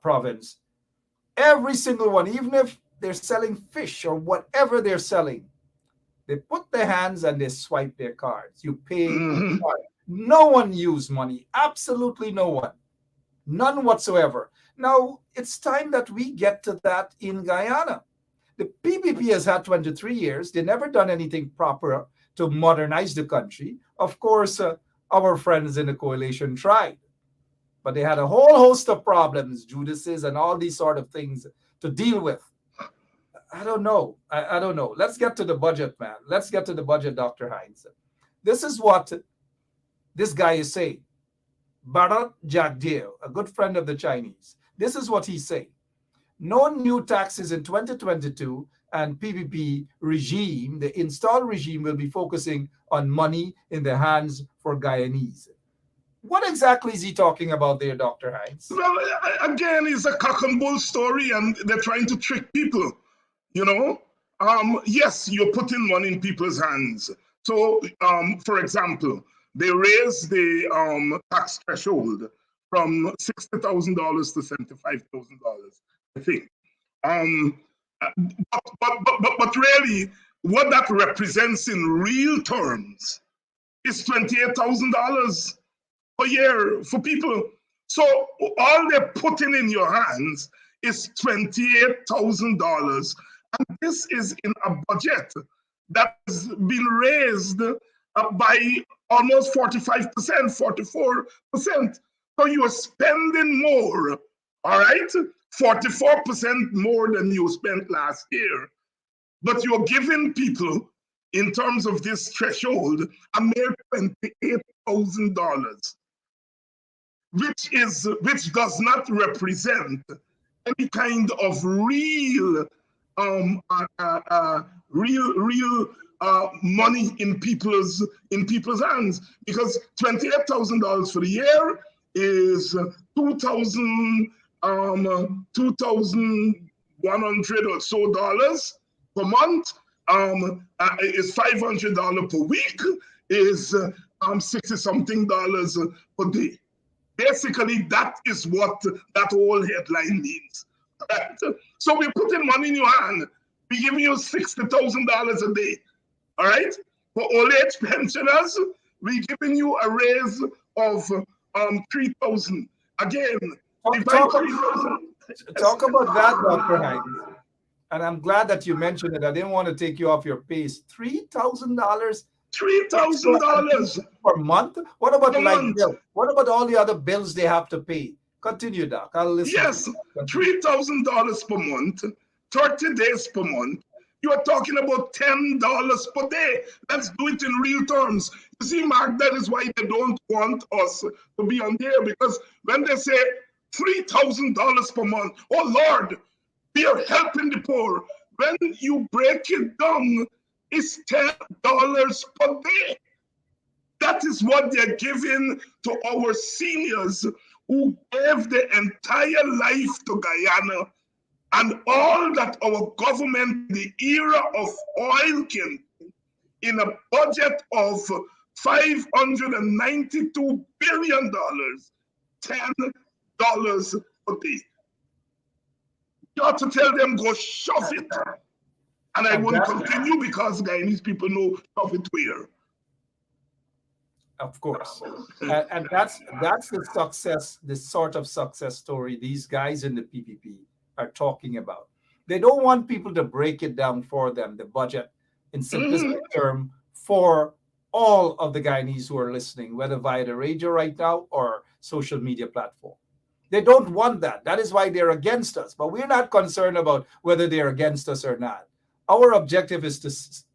province. Every single one, even if they're selling fish or whatever they're selling, they put their hands and they swipe their cards. You pay. No one used money. Absolutely no one. None whatsoever. Now, it's time that we get to that in Guyana. The PPP has had 23 years. They've never done anything proper to modernize the country. Of course, our friends in the coalition tried. But they had a whole host of problems, Judases and all these sort of things to deal with. I don't know. I don't know. Let's get to the budget, man. Let's get to the budget, Dr. Hines. This is what this guy is saying. Bharat Jagdeo, a good friend of the Chinese. This is what he's saying. No new taxes in 2022 and PPP regime, the installed regime will be focusing on money in the hands for Guyanese. What exactly is he talking about there, Dr. Hines? Well, again, it's a cock and bull story and they're trying to trick people, Yes, you're putting money in people's hands. So, for example, they raised the tax threshold from $60,000 to $75,000, I think. But really, what that represents in real terms is $28,000 a year for people. So all they're putting in your hands is $28,000. And this is in a budget that has been raised by almost 45%, 44%. So you're spending more, all right? 44% more than you spent last year. But you're giving people, in terms of this threshold, a mere $28,000, which does not represent any kind of real money in people's hands, because $28,000 for the year is $2,100 or so dollars per month. Is $500 per week. Is $60-something per day. Basically, that is what that whole headline means. Right? So we're putting money in your hand. We're giving you $60,000 a day. All right? For old age pensioners, we're giving you a raise of $3,000. Again, talk about that, Dr. Hines. And I'm glad that you mentioned it. I didn't want to take you off your pace. $3,000. $3,000 per month. What about what about all the other bills they have to pay? Continue, Doc. I'll listen. Yes, $3,000 per month 30 days per month, you are talking about $10 per day. Let's do it in real terms. You see, Mark, that is why they don't want us to be on there, because when they say $3,000 per month, oh Lord, we are helping the poor. When you break it down, it's $10 per day. That is what they're giving to our seniors who gave their entire life to Guyana, and all that our government, the era of oil, can in a budget of $592 billion, $10 a day. You ought to tell them, go shove it. And I won't continue because Guyanese people know shove it where. Of course. And that's the success, the sort of success story these guys in the PPP are talking about. They don't want people to break it down for them, the budget, in simplistic term, for all of the Guyanese who are listening, whether via the radio right now or social media platform. They don't want that. That is why they're against us. But we're not concerned about whether they're against us or not. Our objective is to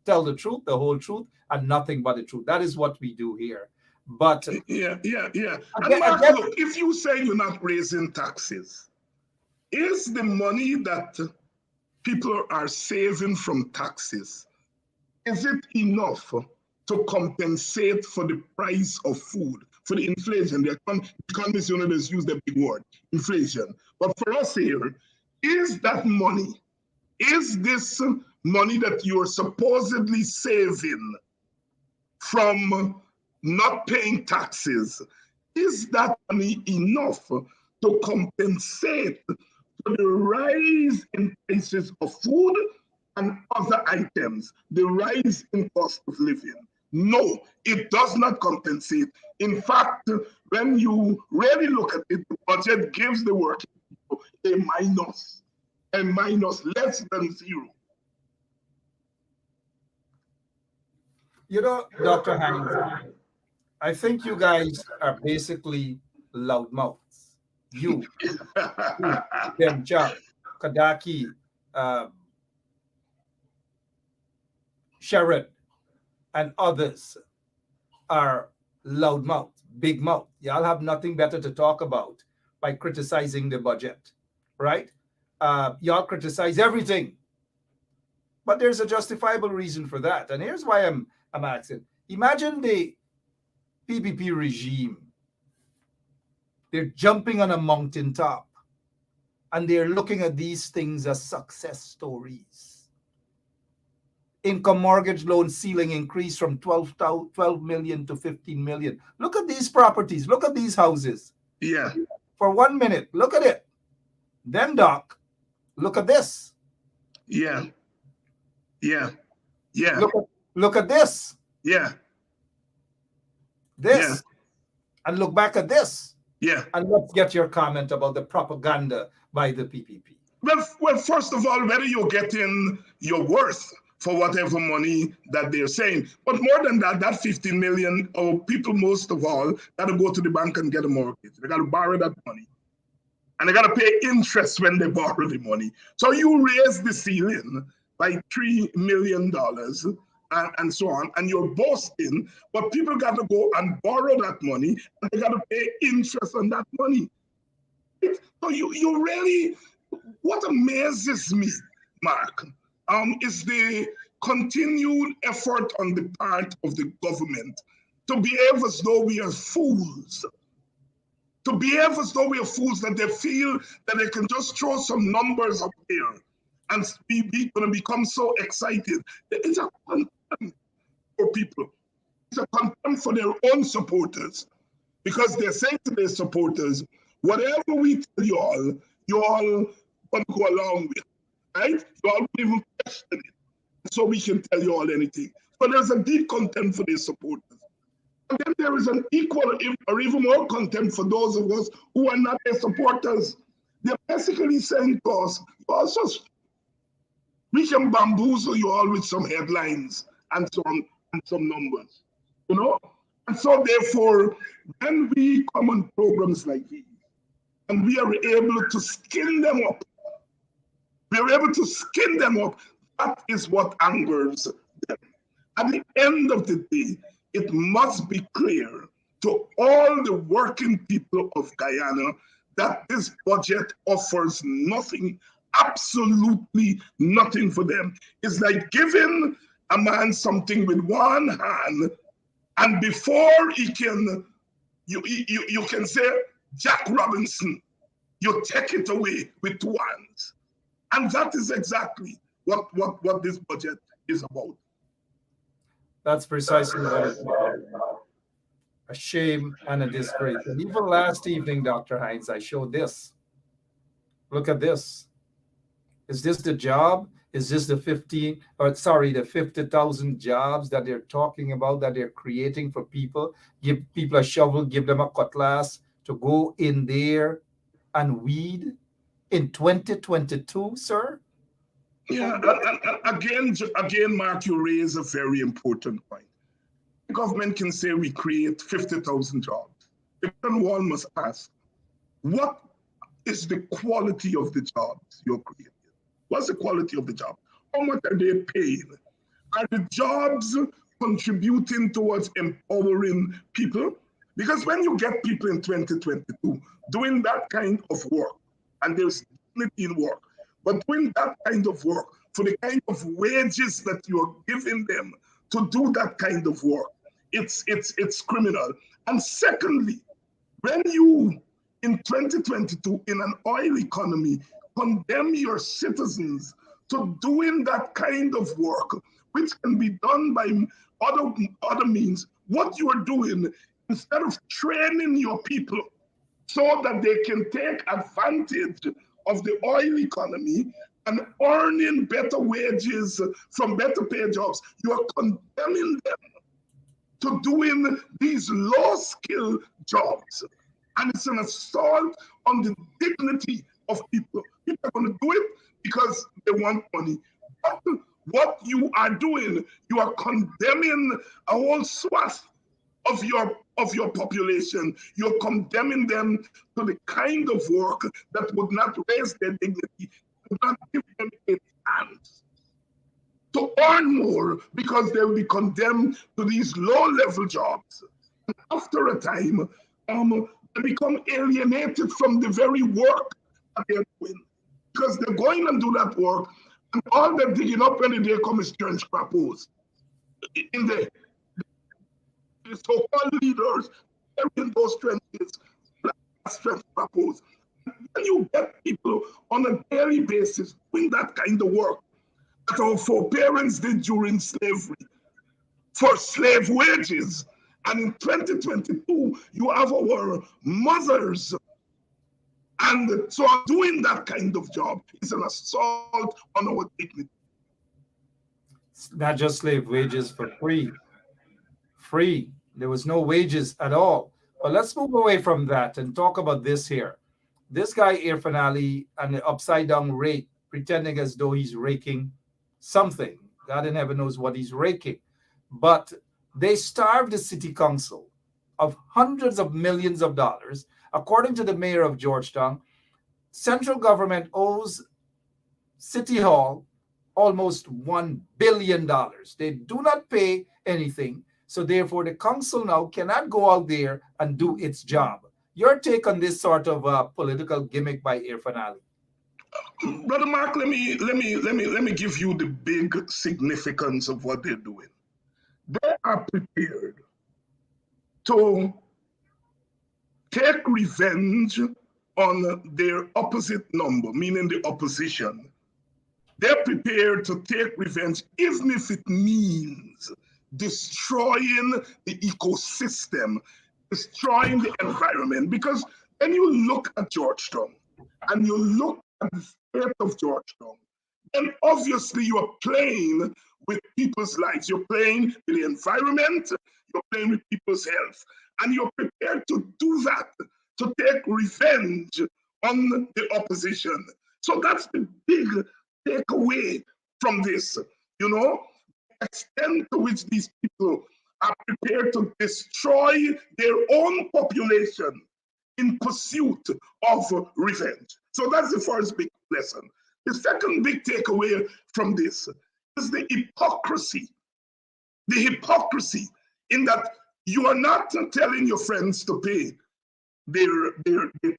tell the truth, the whole truth, and nothing but the truth. That is what we do here. But yeah. And Mark, look, if you say you're not raising taxes, is the money that people are saving from taxes, is it enough to compensate for the price of food, for the inflation? The economists, just use the big word, inflation. But for us here, is that money, is this money that you're supposedly saving from not paying taxes, is that money enough to compensate for the rise in prices of food and other items, the rise in cost of living? No, it does not compensate. In fact, when you really look at it, the budget gives the working people a minus, less than zero. You know, Dr. Hines, I think you guys are basically loudmouths. You, them, Jack, Kadaki, Sharon, and others are loudmouth, big mouth. Y'all have nothing better to talk about by criticizing the budget, right? Y'all criticize everything, but there's a justifiable reason for that. And here's why I'm asking. Imagine the PPP regime. They're jumping on a mountaintop and they're looking at these things as success stories. Income mortgage loan ceiling increased from 12 million to 15 million. Look at these properties. Look at these houses. Yeah. For 1 minute, look at it. Then, Doc, look at this. Yeah. Look at this. Yeah. This. Yeah. And look back at this. Yeah. And let's get your comment about the propaganda by the PPP. Well, first of all, whether you're getting your worth for whatever money that they're saying. But more than that, that 15 million, or people most of all, got to go to the bank and get a mortgage. They got to borrow that money. And they got to pay interest when they borrow the money. So you raise the ceiling by $3 million and so on, and you're boasting, but people got to go and borrow that money, and they got to pay interest on that money. So you really, what amazes me, Mark, is the continued effort on the part of the government to behave as though we are fools. To behave as though we are fools, that they feel that they can just throw some numbers up there and be going to become so excited. It's a contempt for people. It's a contempt for their own supporters, because they're saying to their supporters, whatever we tell you all going to go along with, right? You all won't even question it. So we can tell you all anything. So there's a deep contempt for their supporters. And then there is an equal or even more contempt for those of us who are not their supporters. They're basically saying to us, we can bamboozle you all with some headlines and some numbers, you know? And so therefore, when we come on programs like these, and we are able to skin them up we're able to skin them up. That is what angers them. At the end of the day, it must be clear to all the working people of Guyana that this budget offers nothing, absolutely nothing for them. It's like giving a man something with one hand, and before he can, you can say, Jack Robinson, you take it away with two hands. And that is exactly what this budget is about. That's precisely what it's about. A shame and a disgrace. And even last evening, Dr. Hines, I showed this. Look at this. Is this the job? Is this the 50,000 jobs that they're talking about, that they're creating for people? Give people a shovel, give them a cutlass to go in there and weed in 2022, sir? Yeah, again, Mark, you raise a very important point. The government can say we create 50,000 jobs. Then one must ask, what is the quality of the jobs you're creating? What's the quality of the job? How much are they paying? Are the jobs contributing towards empowering people? Because when you get people in 2022 doing that kind of work, and there's definitely work, but doing that kind of work for the kind of wages that you're giving them to do that kind of work, it's criminal. And secondly, when you, in 2022, in an oil economy, condemn your citizens to doing that kind of work, which can be done by other means, what you are doing, instead of training your people so that they can take advantage of the oil economy and earning better wages from better paid jobs, you are condemning them to doing these low-skill jobs. And it's an assault on the dignity of people. People are going to do it because they want money. But what you are doing, you are condemning a whole swath of your population. You're condemning them to the kind of work that would not raise their dignity, would not give them a chance to earn more, because they will be condemned to these low-level jobs. And after a time, they become alienated from the very work that they're doing, because they're going and do that work, and all they're digging up when the day comes is trench crapos. In the so-called leaders, they're in those trenches, trench crapos. When you get people on a daily basis doing that kind of work that our foreparents did during slavery for slave wages, and in 2022, you have our mothers. And so doing that kind of job is an assault on our dignity. It's not just slave wages for free. Free. There was no wages at all. But let's move away from that and talk about this here. This guy, Irfan Ali, and the upside-down rake, pretending as though he's raking something. God in heaven knows what he's raking. But they starved the city council of hundreds of millions of dollars. According to the mayor of Georgetown, central government owes City Hall almost $1 billion. They do not pay anything. So therefore, the council now cannot go out there and do its job. Your take on this sort of political gimmick by Irfan Ali? Brother Mark, let me give you the big significance of what they're doing. They are prepared to take revenge on their opposite number, meaning the opposition. They're prepared to take revenge, even if it means destroying the ecosystem, destroying the environment. Because when you look at Georgetown and you look at the state of Georgetown, then obviously you are playing with people's lives. You're playing with the environment, you're playing with people's health, and you're prepared to do that, to take revenge on the opposition. So that's the big takeaway from this, you know, the extent to which these people are prepared to destroy their own population in pursuit of revenge. So that's the first big lesson. The second big takeaway from this is the hypocrisy. The hypocrisy in that you are not telling your friends to pay their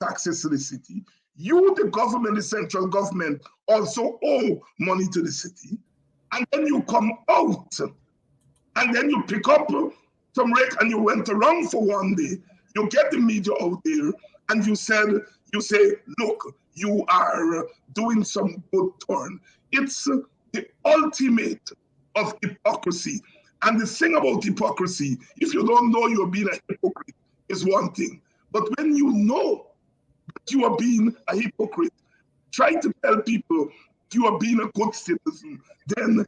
taxes to the city. You, the government, the central government, also owe money to the city. And then you come out and then you pick up some rake and you went around for one day. You get the media out there and you say, look, you are doing some good turn. It's the ultimate of hypocrisy. And the thing about hypocrisy, if you don't know you're being a hypocrite, is one thing. But when you know that you are being a hypocrite, try to tell people you are being a good citizen, then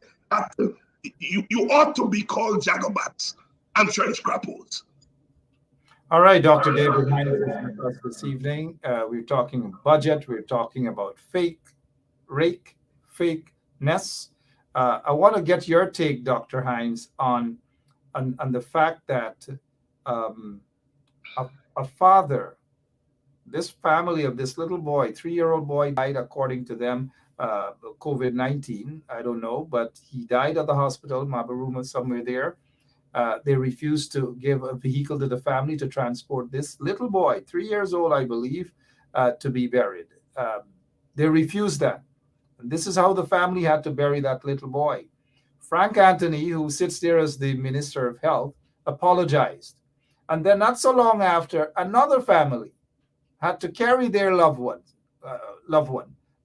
you ought to be called jagabats and trench crappos. All right, Dr. David Hines is with us this evening. We're talking budget. We're talking about fakeness. I want to get your take, Dr. Hines, on the fact that a father, this family of this little boy, 3-year-old boy, died, according to them, COVID-19. I don't know, but he died at the hospital, Mabaruma, somewhere there. They refused to give a vehicle to the family to transport this little boy, 3 years old, I believe, to be buried. They refused that. And this is how the family had to bury that little boy. Frank Anthony, who sits there as the Minister of Health, apologized. And then not so long after, another family had to carry their loved one.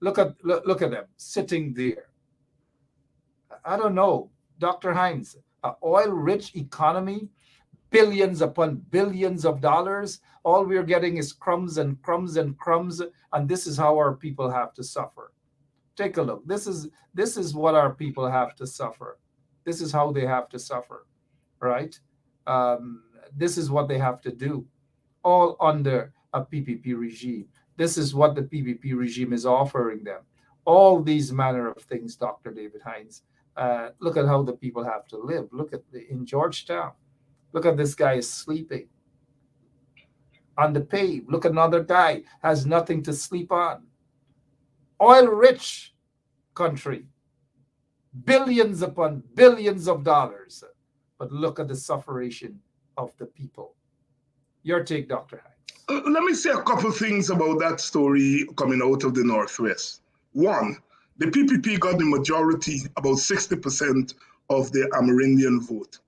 Look at them sitting there. I don't know, Dr. Hines, an oil-rich economy, billions upon billions of dollars. All we're getting is crumbs and crumbs and crumbs, and this is how our people have to suffer. Take a look. This is what our people have to suffer. This is how they have to suffer, right? This is what they have to do, all under a PPP regime. This is what the PPP regime is offering them. All these manner of things, Dr. David Hines. Look at how the people have to live. Look at in Georgetown. Look at this guy is sleeping on the pave. Look, another guy has nothing to sleep on. Oil-rich country, billions upon billions of dollars. But look at the suffering of the people. Your take, Dr. Hines. Let me say a couple things about that story coming out of the Northwest. One, the PPP got the majority, about 60% of the Amerindian vote.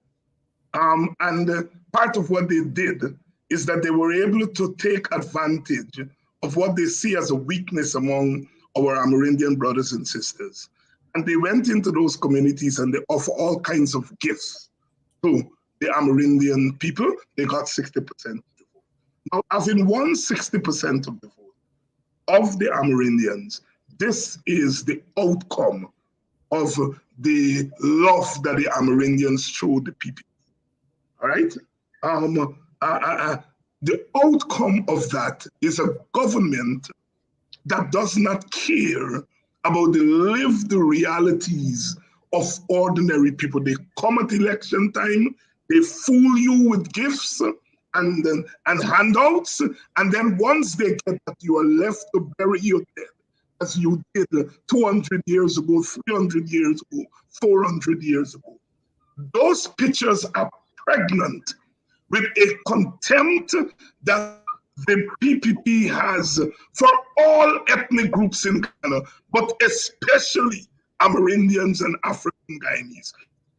And part of what they did is that they were able to take advantage of what they see as a weakness among our Amerindian brothers and sisters. And they went into those communities and they offer all kinds of gifts to the Amerindian people. They got 60% of the vote. Now, having won 60% of the vote of the Amerindians, this is the outcome of the love that the Amerindians showed the people. All right? The outcome of that is a government that does not care about the lived realities of ordinary people. They come at election time, they fool you with gifts and handouts, and then once they get that, you are left to bury your dead, as you did 200 years ago, 300 years ago, 400 years ago. Those pictures are pregnant with a contempt that the PPP has for all ethnic groups in Ghana, but especially Amerindians and African Guyanese.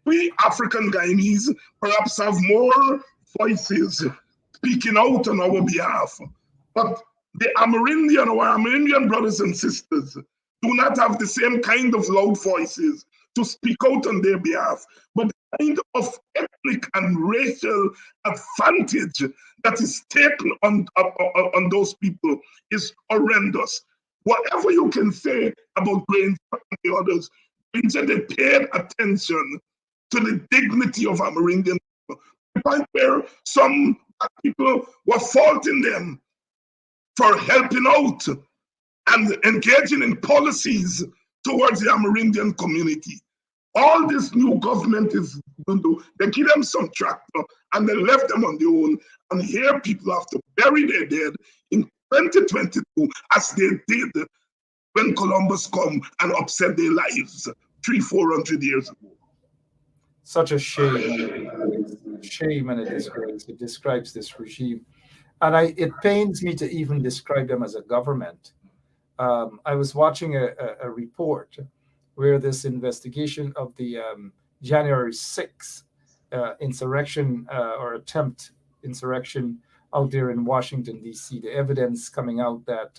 We African Guyanese perhaps have more voices speaking out on our behalf, but the Amerindian or Amerindian brothers and sisters do not have the same kind of loud voices to speak out on their behalf. But the kind of ethnic and racial advantage that is taken on those people is horrendous. Whatever you can say about Granger and the others, Granger, they paid attention to the dignity of Amerindian people. The point where some people were faulting them for helping out and engaging in policies towards the Amerindian community. All this new government is going to do, they give them some tractor and they left them on their own. And here people have to bury their dead in 2022 as they did when Columbus come and upset their lives 300-400 years ago. Such a shame and a disgrace. It describes this regime. And it pains me to even describe them as a government. I was watching a report where this investigation of the January 6th insurrection or attempt insurrection out there in Washington, D.C., the evidence coming out that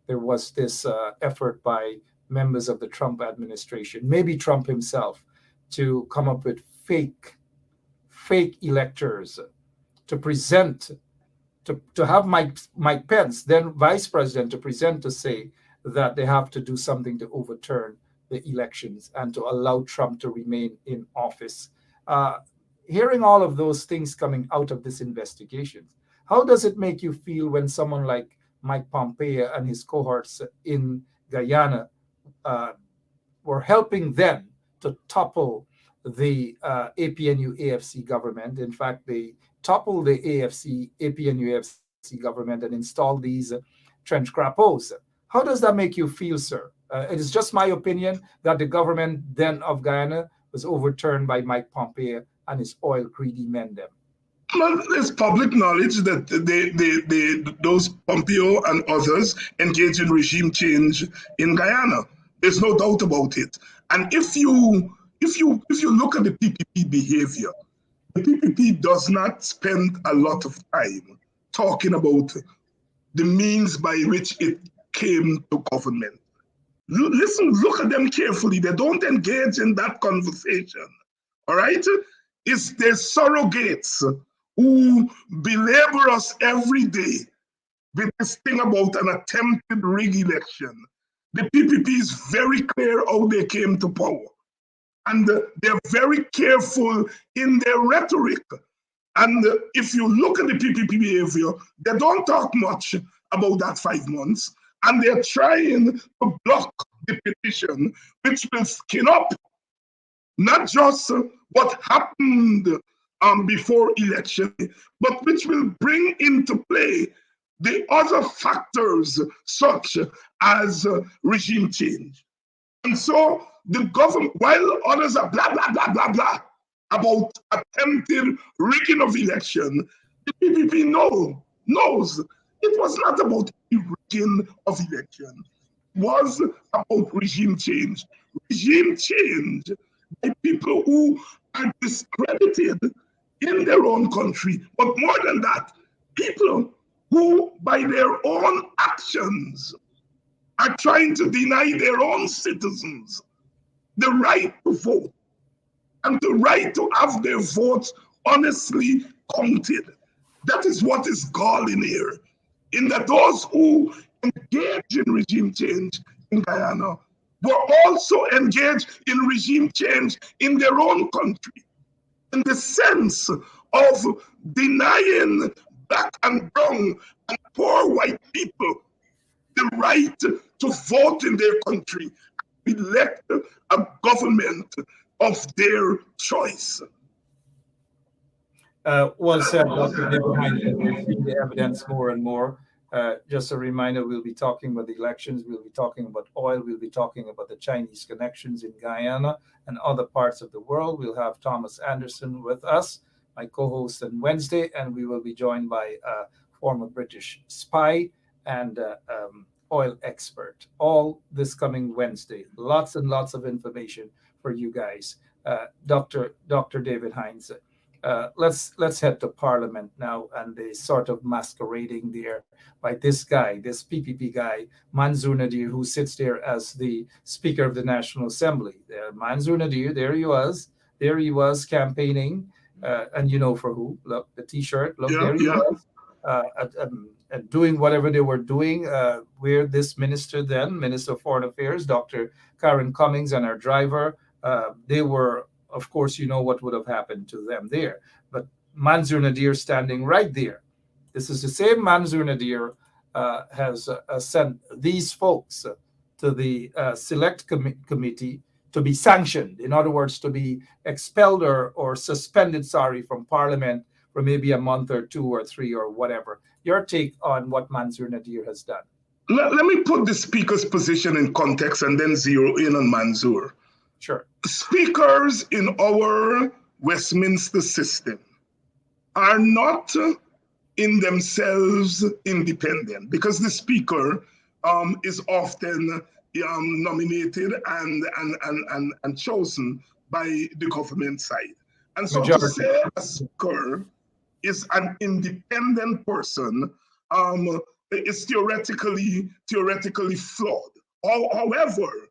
there was this effort by members of the Trump administration, maybe Trump himself, to come up with fake electors to present, to have Mike Pence, then vice president, to present to say that they have to do something to overturn the elections and to allow Trump to remain in office. Hearing all of those things coming out of this investigation, how does it make you feel when someone like Mike Pompeo and his cohorts in Guyana were helping them to topple the APNU-AFC government? In fact, they toppled the APNU-AFC government and installed these trench crapos. How does that make you feel, sir? It is just my opinion that the government then of Guyana was overturned by Mike Pompeo and his oil greedy men then. Well, it's public knowledge that those Pompeo and others engaged in regime change in Guyana. There's no doubt about it. And if you look at the PPP behavior, the PPP does not spend a lot of time talking about the means by which it came to government. Listen, look at them carefully. They don't engage in that conversation. All right? It's their surrogates who belabor us every day with this thing about an attempted rig election. The PPP is very clear how they came to power. And they're very careful in their rhetoric. And if you look at the PPP behavior, they don't talk much about that 5 months. And they're trying to block the petition, which will skin up not just what happened before election, but which will bring into play the other factors such as regime change. And so the government, while others are blah, blah, blah, blah, blah about attempted rigging of election, the PPP knows it was not about the rigging of election. It was about regime change. Regime change by people who are discredited in their own country. But more than that, people who by their own actions are trying to deny their own citizens the right to vote and the right to have their votes honestly counted. That is what is galling here, in that those who engage in regime change in Guyana were also engaged in regime change in their own country, in the sense of denying black and brown and poor white people the right to vote in their country, elect a government of their choice. Well said, Dr. David Hines. We've seen the evidence more and more. Just a reminder, we'll be talking about the elections, we'll be talking about oil, we'll be talking about the Chinese connections in Guyana and other parts of the world. We'll have Thomas Anderson with us, my co-host on Wednesday, and we will be joined by a former British spy and oil expert. All this coming Wednesday. Lots and lots of information for you guys. Dr. David Hines, let's head to Parliament now, and the sort of masquerading there by this guy, this PPP guy, Manzoor Nadir, who sits there as the Speaker of the National Assembly. Manzoor Nadir, there he was campaigning, and you know for who? Look, the T-shirt. Look, there he was. Doing whatever they were doing, where this minister then, Minister of Foreign Affairs, Dr. Karen Cummings, and our driver, they were, of course, you know what would have happened to them there. But Manzoor Nadir standing right there. This is the same Manzoor Nadir has sent these folks to the select committee to be sanctioned. In other words, to be expelled or suspended, from Parliament for maybe a month or 2 or 3 or whatever. Your take on what Manzoor Nadir has done? Let me put the speaker's position in context and then zero in on Mansour. Sure. Speakers in our Westminster system are not in themselves independent, because the speaker is often nominated and chosen by the government side. And so Majority. to say a speaker is an independent person is theoretically flawed. However,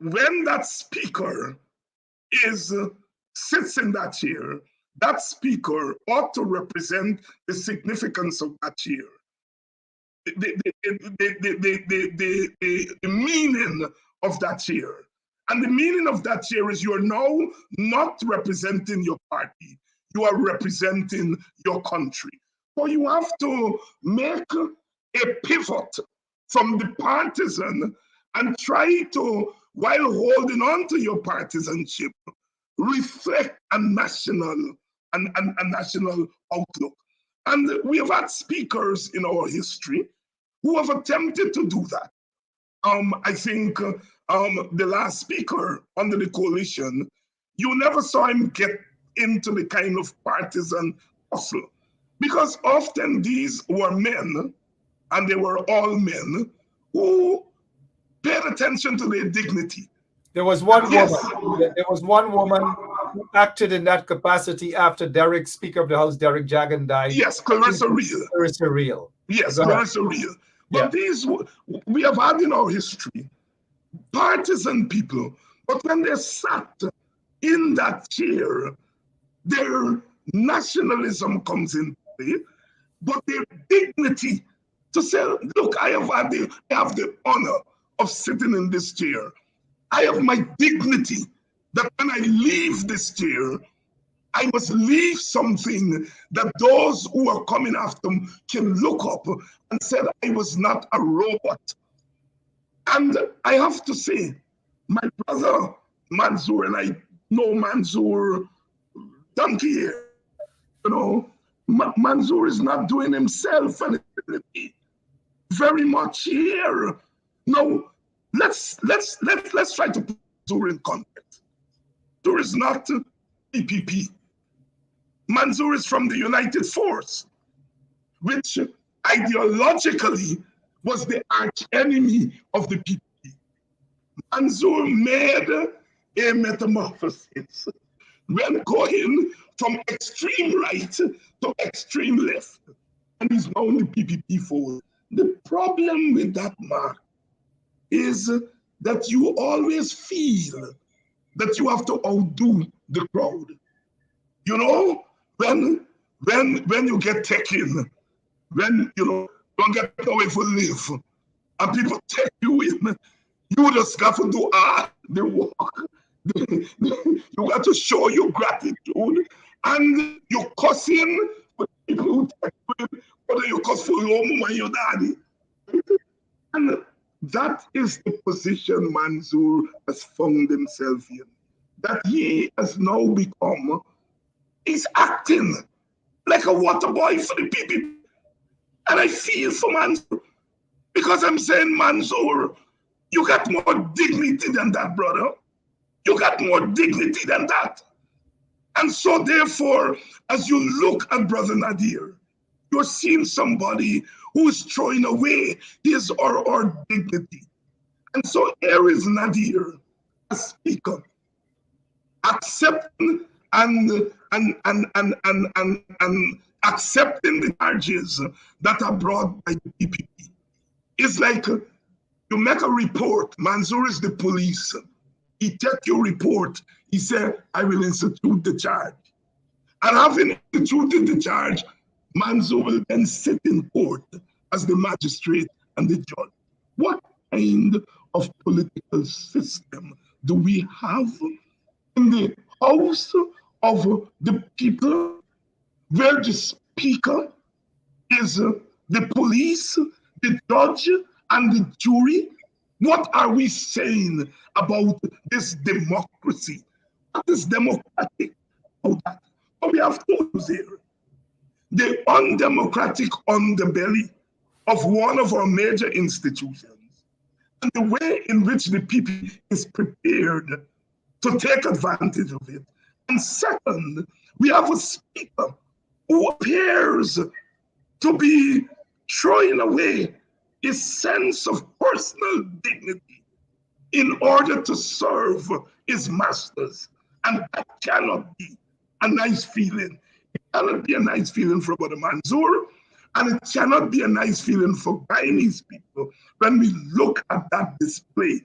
when that speaker sits in that chair, that speaker ought to represent the significance of that chair, the meaning of that chair. And the meaning of that chair is you're now not representing your party, you are representing your country. So you have to make a pivot from the partisan and try to, while holding on to your partisanship, reflect a national outlook. And we have had speakers in our history who have attempted to do that. I think the last speaker under the coalition, you never saw him get into the kind of partisan hustle, because often these were men, and they were all men, who paid attention to their dignity. There was one woman who acted in that capacity after Speaker of the House, Derek Jagan, died. Yes, Clarissa Reel. Clarissa Reel. Yes, Clarissa Reel. But these, we have had in our history partisan people, but when they sat in that chair, their nationalism comes into play, but their dignity to say, look, I have the honor of sitting in this chair. I have my dignity that when I leave this chair, I must leave something that those who are coming after them can look up and say that I was not a robot. And I have to say, my brother Mansour, and I know Mansour donkey here, you know, Mansour is not doing himself anything very much here. No, let's try to put Mansour in context. Mansour is not PPP. Mansour is from the United Force, which ideologically was the arch enemy of the PPP. Mansour made a metamorphosis when going from extreme right to extreme left, and he's now in the PPP fold. The problem with that, Mark, is that you always feel that you have to outdo the crowd. You know, when you get taken, when you don't get nowhere to live, and people take you in, you just got to do the work. You got to show your gratitude, and you're cussing for people who take you in, whether you cuss for your mom and your daddy. And that is the position Mansour has found himself in. That he has now become, he's acting like a water boy for the people. And I feel for Mansour, because I'm saying, Mansour, you got more dignity than that, brother. You got more dignity than that. And so therefore, as you look at Brother Nadir, you're seeing somebody who is throwing away his or her dignity. And so here is Nadir, a speaker, accepting and accepting the charges that are brought by the PPP. It's like you make a report. Mansour is the police. He take your report. He said, I will institute the charge. And having instituted the charge, Mansour will then sit in court as the magistrate and the judge. What kind of political system do we have in the House of the People, where the speaker is the police, the judge, and the jury? What are we saying about this democracy? What is democratic about that? But we have tools here. The undemocratic underbelly of one of our major institutions, and the way in which the people is prepared to take advantage of it. And second, we have a speaker who appears to be throwing away his sense of personal dignity in order to serve his masters. And that cannot be a nice feeling. It cannot be a nice feeling for Brother Mansour, and it cannot be a nice feeling for Guyanese people when we look at that display.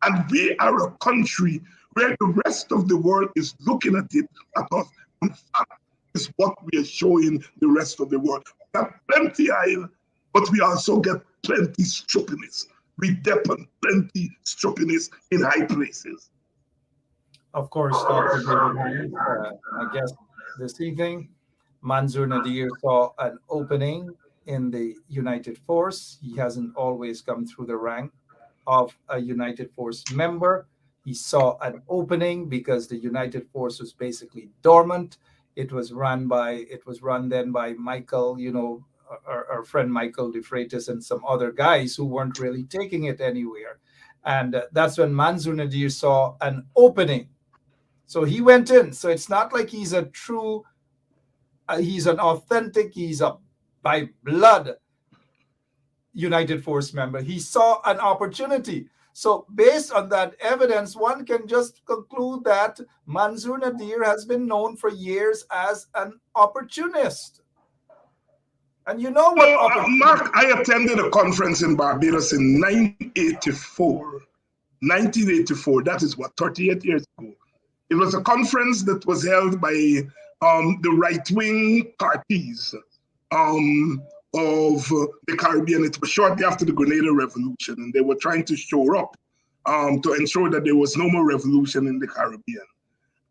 And we are a country where the rest of the world is looking at it at us. In fact, is what we are showing the rest of the world. We have plenty oil, but we also get plenty stupidness. We depend plenty stupidness in high places. Of course, Dr. David Hines, I guess this evening, Mansour Nadir saw an opening in the United Force. He hasn't always come through the rank of a United Force member. He saw an opening because the United Force was basically dormant. It was run then by Michael, our friend Michael De Freitas and some other guys who weren't really taking it anywhere. And that's when Mansour Nadir saw an opening. So he went in. So it's not like he's a true, he's an authentic, he's a by blood United Force member. He saw an opportunity. So based on that evidence, one can just conclude that Mansour Nadir has been known for years as an opportunist. And you know what? Mark, I attended a conference in Barbados in 1984. 1984, that is what, 38 years ago. It was a conference that was held by the right-wing parties of the Caribbean. It was shortly after the Grenada Revolution, and they were trying to shore up to ensure that there was no more revolution in the Caribbean.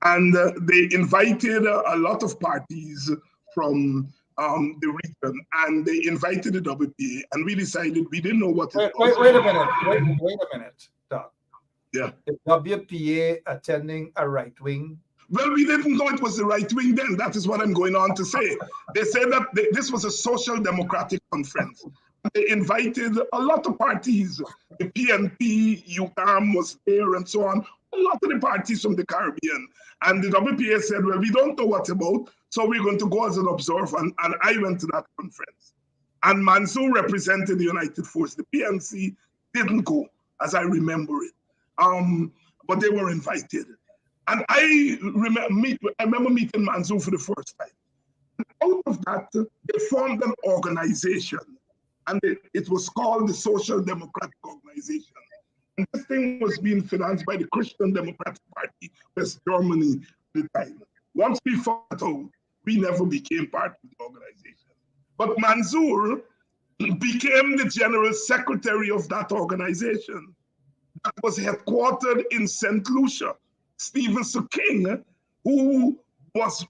And they invited a lot of parties from the region, and they invited the WPA, and we decided we didn't know what it was. Wait a minute, Doc. Yeah. The WPA attending a right-wing? Well, we didn't know it was the right wing then. That is what I'm going on to say. They said that this was a social democratic conference. They invited a lot of parties. The PNP, UCAM was there, and so on. A lot of the parties from the Caribbean. And the WPA said, well, we don't know what about, so we're going to go as an observer. And I went to that conference. And Mansour represented the United Force. The PNC didn't go, as I remember it. But they were invited. And I remember meeting Mansour for the first time. And out of that, they formed an organization. And it was called the Social Democratic Organization. And this thing was being financed by the Christian Democratic Party, West Germany at the time. Once we fought out, we never became part of the organization. But Mansour became the general secretary of that organization that was headquartered in St. Lucia. Stephen King, who was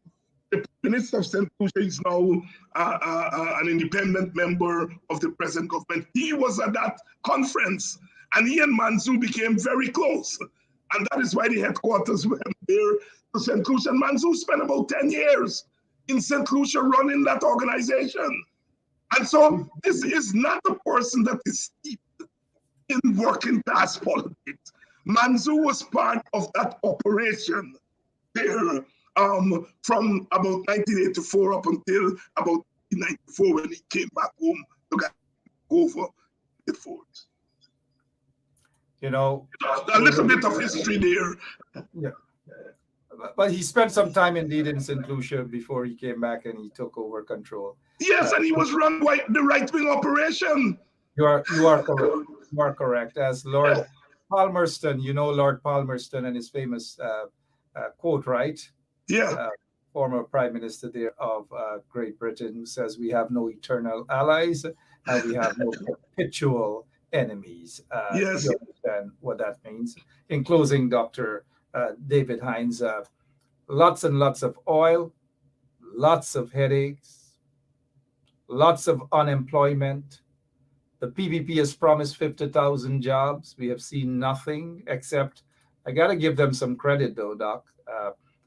the minister of St. Lucia, is now an independent member of the present government. He was at that conference, and he and Mansour became very close. And that is why the headquarters went there to St. Lucia. And Mansour spent about 10 years in St. Lucia running that organization. And so this is not a person that is steeped in working class politics. Mansour was part of that operation there from about 1984 up until about 1994 when he came back home to get over the fort. A little bit of history there. Yeah. But he spent some time indeed in St. Lucia before he came back and he took over control. Yes, and he was run by the right-wing operation. You are correct. You are correct. As Lord Palmerston, Lord Palmerston and his famous quote, right? Yeah. Former Prime Minister there of Great Britain, who says we have no eternal allies and we have no perpetual enemies. Yes. You understand what that means. In closing, Dr. David Hines, lots and lots of oil, lots of headaches, lots of unemployment. The PPP has promised 50,000 jobs. We have seen nothing except, I got to give them some credit though, Doc.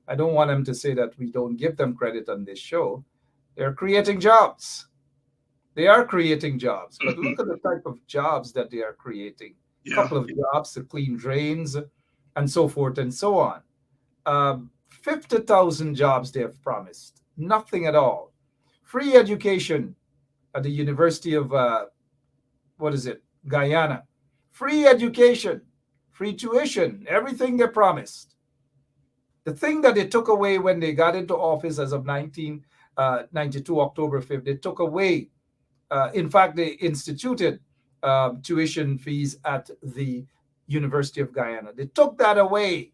I don't want them to say that we don't give them credit on this show. They're creating jobs. They are creating jobs, but look at the type of jobs that they are creating. A couple of jobs to clean drains and so forth and so on. 50,000 jobs they have promised. Nothing at all. Free education at the University of, Guyana. Free education, free tuition, everything they promised. The thing that they took away when they got into office as of 1992, October 5th, they took away, in fact, they instituted tuition fees at the University of Guyana. They took that away.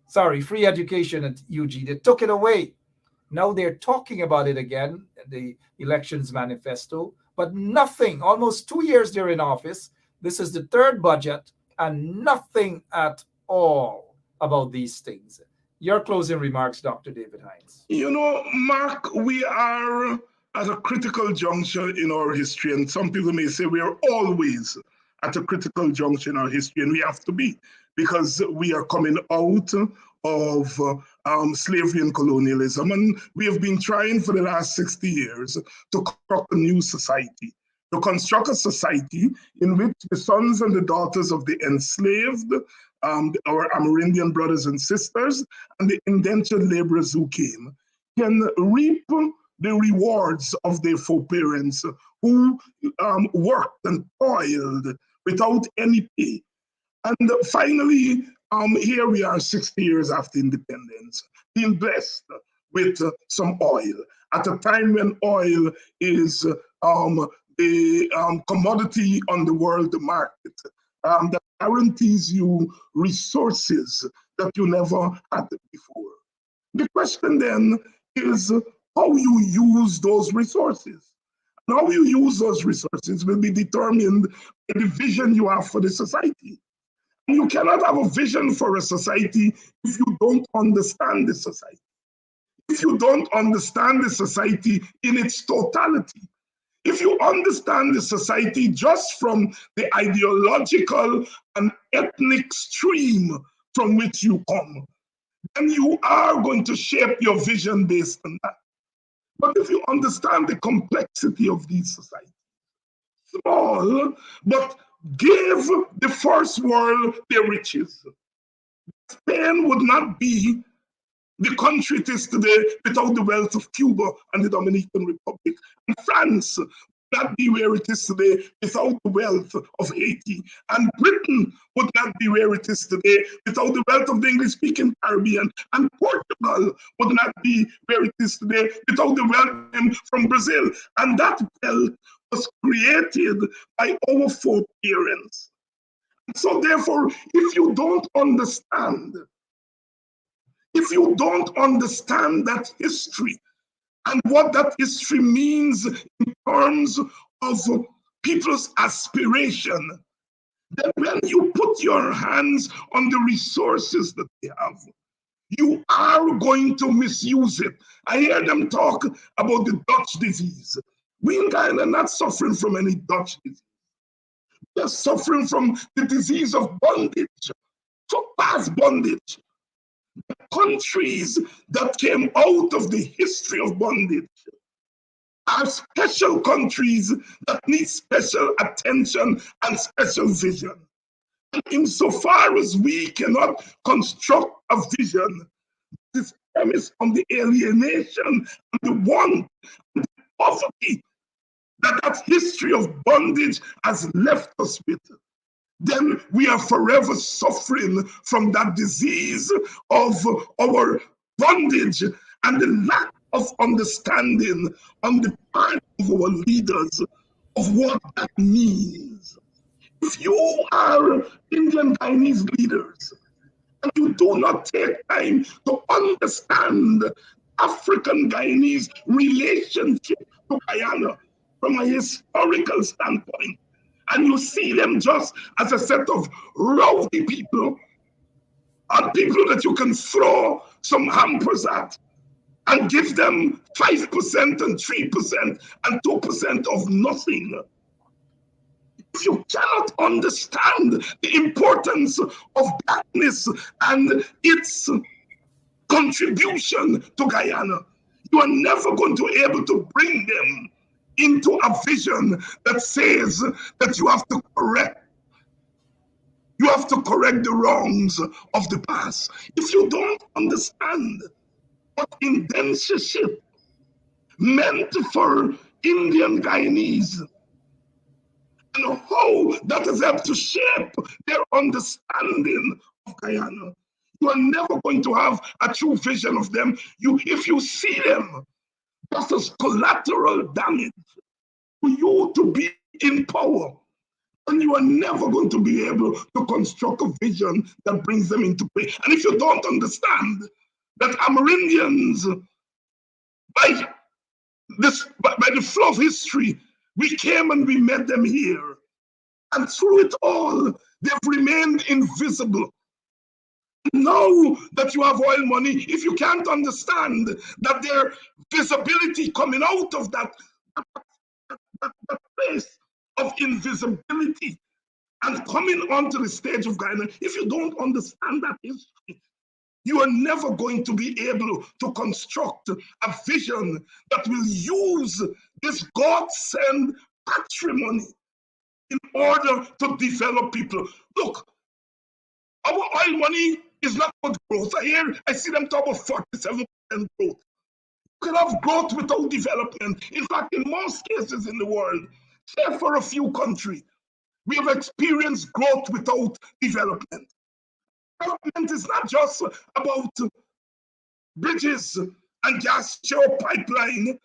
Sorry, free education at UG. They took it away. Now they're talking about it again, the elections manifesto, but nothing. Almost 2 years they're in office. This is the third budget, and nothing at all about these things. Your closing remarks, Dr. David Hines. You know, Mark, we are at a critical juncture in our history, and some people may say we are always at a critical juncture in our history, and we have to be, because we are coming out of slavery and colonialism, and we have been trying for the last 60 years to construct a new society, to construct a society in which the sons and the daughters of the enslaved, our Amerindian brothers and sisters, and the indentured laborers who came, can reap the rewards of their foreparents who worked and toiled without any pay. And finally, here we are 60 years after independence, being blessed with some oil at a time when oil is a commodity on the world market that guarantees you resources that you never had before. The question then is how you use those resources. And how you use those resources will be determined by the vision you have for the society. And you cannot have a vision for a society if you don't understand the society. If you don't understand the society in its totality. If you understand the society just from the ideological and ethnic stream from which you come, then you are going to shape your vision based on that. But if you understand the complexity of these societies, small, but give the first world their riches. Spain would not be the country it is today without the wealth of Cuba and the Dominican Republic. And France would not be where it is today without the wealth of Haiti. And Britain would not be where it is today without the wealth of the English-speaking Caribbean. And Portugal would not be where it is today without the wealth from Brazil. And that wealth was created by our foreparents. So therefore, if you don't understand that history and what that history means in terms of people's aspiration, then when you put your hands on the resources that they have, you are going to misuse it. I hear them talk about the Dutch disease. We in Guyana are not suffering from any Dutch disease. We are suffering from the disease of bondage, so past bondage. The countries that came out of the history of bondage are special countries that need special attention and special vision. And insofar as we cannot construct a vision that is premised on the alienation and the want and the poverty that history of bondage has left us with, then we are forever suffering from that disease of our bondage and the lack of understanding on the part of our leaders of what that means. If you are Indian Chinese leaders and you do not take time to understand African Guyanese relationship to Guyana from a historical standpoint, and you see them just as a set of rowdy people, and people that you can throw some hampers at and give them 5% and 3% and 2% of nothing. If you cannot understand the importance of blackness and its contribution to Guyana, you are never going to be able to bring them into a vision that says that you have to correct the wrongs of the past. If you don't understand what indentureship meant for Indian Guyanese and how that has helped to shape their understanding of Guyana, you are never going to have a true vision of them. If you see them just as collateral damage for you to be in power, and you are never going to be able to construct a vision that brings them into play. And if you don't understand that Amerindians, by the flow of history, we came and we met them here. And through it all, they've remained invisible. Now that you have oil money, if you can't understand that their visibility coming out of that place of invisibility and coming onto the stage of Guyana, if you don't understand that history, you are never going to be able to construct a vision that will use this God-sent patrimony in order to develop people. Look, our oil money is not good growth. I see them talk about 47% growth. You can have growth without development. In fact, in most cases in the world, except for a few countries, we have experienced growth without development. Development is not just about bridges and gas shore pipeline.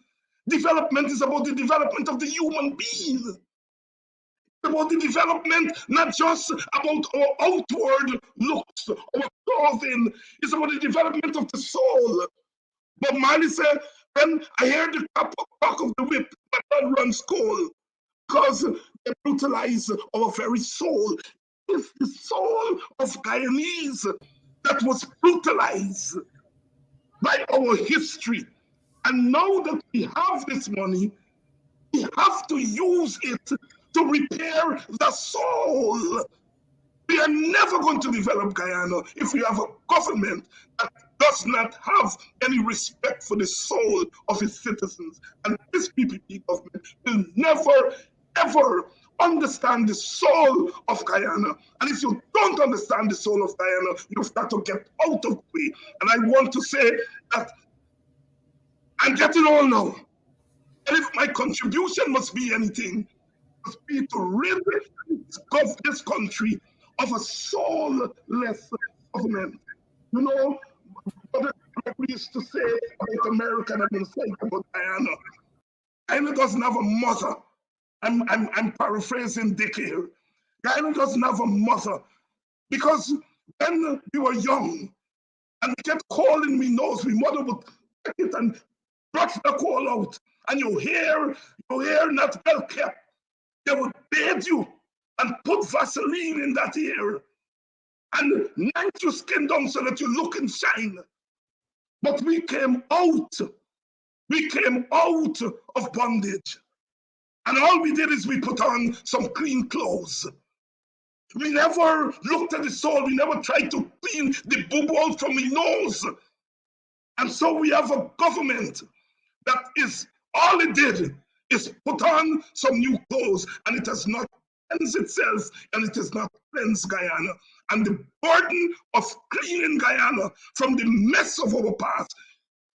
Development is about the development of the human being. About the development, not just about our outward looks, our clothing. It's about the development of the soul. But Marley said, when I hear the crack of the whip, my blood runs cold, because they brutalize our very soul. It's the soul of Guyanese that was brutalized by our history. And now that we have this money, we have to use it to repair the soul. We are never going to develop Guyana if we have a government that does not have any respect for the soul of its citizens. And this PPP government will never, ever understand the soul of Guyana. And if you don't understand the soul of Guyana, you've got to get out of the way. And I want to say that I'm getting old now. And if my contribution must be anything, must be to rid this country of a soulless government. You know, what we used to say about America, and I've been saying about Guyana. Guyana doesn't have a mother. I'm paraphrasing Dick here. Guyana doesn't have a mother because when we were young and we kept calling we nose, we mother would take it and brush the call out, and your hair not well kept. They would bathe you and put Vaseline in that hair and knife your skin down so that you look and shine. But we came out of bondage. And all we did is we put on some clean clothes. We never looked at the soul. We never tried to clean the boo out from the nose. And so we have a government that is, all it did is put on some new clothes, and it has not cleansed itself, and it has not cleansed Guyana. And the burden of cleaning Guyana from the mess of our past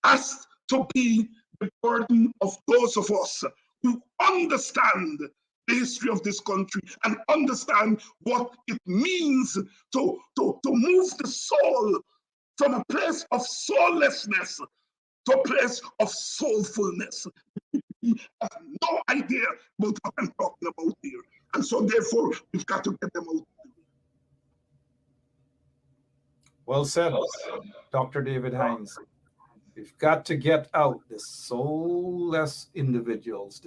has to be the burden of those of us who understand the history of this country and understand what it means to move the soul from a place of soullessness to a place of soulfulness. He has no idea about what I'm talking about here. And so therefore, we've got to get them out. Well said, Dr. David Hines. We've got to get out the soulless individuals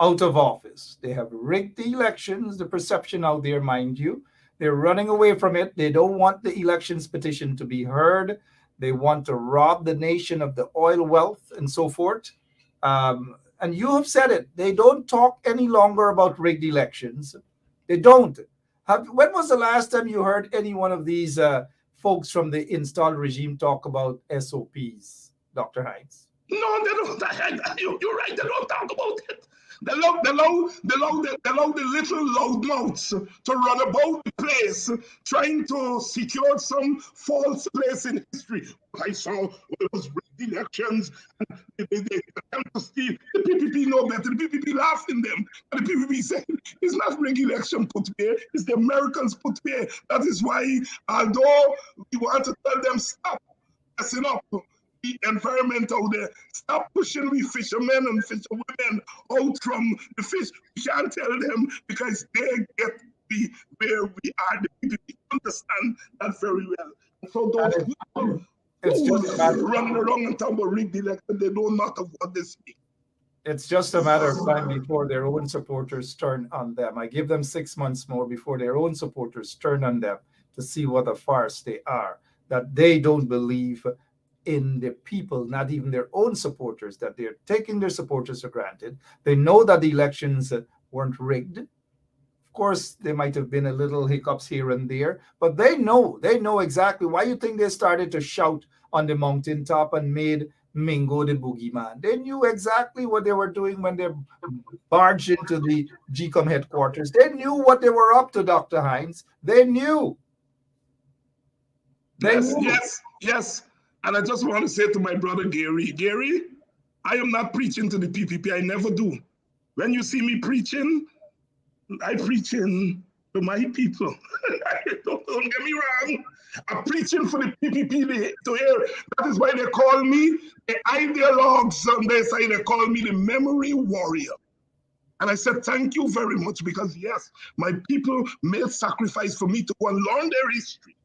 out of office. They have rigged the elections, the perception out there, mind you. They're running away from it. They don't want the elections petition to be heard. They want to rob the nation of the oil wealth and so forth. And you have said it. They don't talk any longer about rigged elections. They don't. When was the last time you heard any one of these folks from the installed regime talk about SOPs, Dr. Hines? No, they don't. You're right. They don't talk about it. They allow the little loudmouths to run about the place, trying to secure some false place in history. I saw those elections. They attempt to steal. The PPP know better. The PPP laughing them. And the PPP said, it's not rigged election put here. It's the Americans put here. That is why, although we want to tell them, stop messing up the environment out there. Stop pushing we fishermen and fisherwomen out from the fish. We can't tell them because they get to be where we are. The people understand that very well. So those people who run around and talk about rigged election, they don't matter what they speak. It's just a matter of time before their own supporters turn on them. I give them 6 months more before their own supporters turn on them to see what a farce they are, that they don't believe in the people, not even their own supporters, that they're taking their supporters for granted. They know that the elections weren't rigged. Of course, there might have been a little hiccups here and there, but they know exactly why you think they started to shout on the mountaintop and made Mingo the boogeyman. They knew exactly what they were doing when they barged into the GCOM headquarters. They knew what they were up to, Dr. Hines. They knew. Yes. And I just want to say to my brother Gary, I am not preaching to the PPP. I never do. When you see me preaching, I preaching to my people. Don't get me wrong. I'm preaching for the PPP to hear. That is why they call me the ideologues on their side. They call me the memory warrior. And I said, thank you very much, because yes, my people made sacrifice for me to go and learn their history,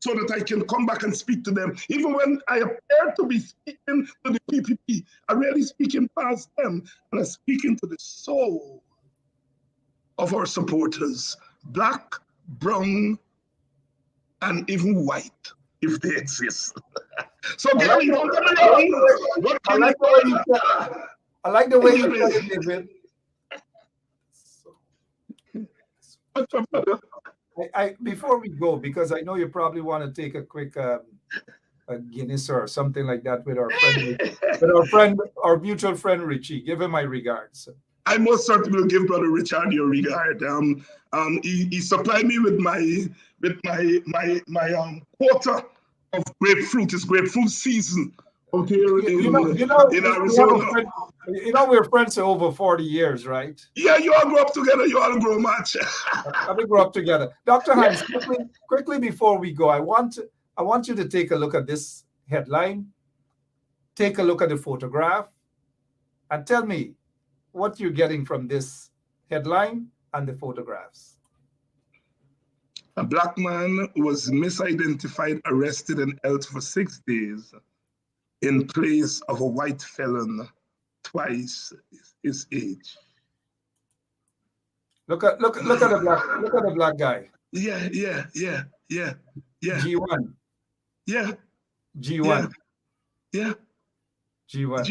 so that I can come back and speak to them. Even when I appear to be speaking to the PPP, I'm really speaking past them, and I'm speaking to the soul of our supporters, black, brown, and even white, if they exist. So Gary, don't get me wrong. I like the way you put it, David. Before we go, because I know you probably want to take a quick a Guinness or something like that with our mutual friend Richie. Give him my regards. I most certainly will give Brother Richard your regard. He supplied me with my quota of grapefruit. It's grapefruit season out here in Arizona. We're friends for over 40 years, right? Yeah, you all grow up together. You all grow much. We grew up together. Dr. Hines, quickly before we go, I want you to take a look at this headline, take a look at the photograph, and tell me what you're getting from this headline and the photographs. A black man was misidentified, arrested, and held for 6 days in place of a white felon twice his age. Look at the black guy. Yeah. G1. Yeah. G1. Yeah. G1.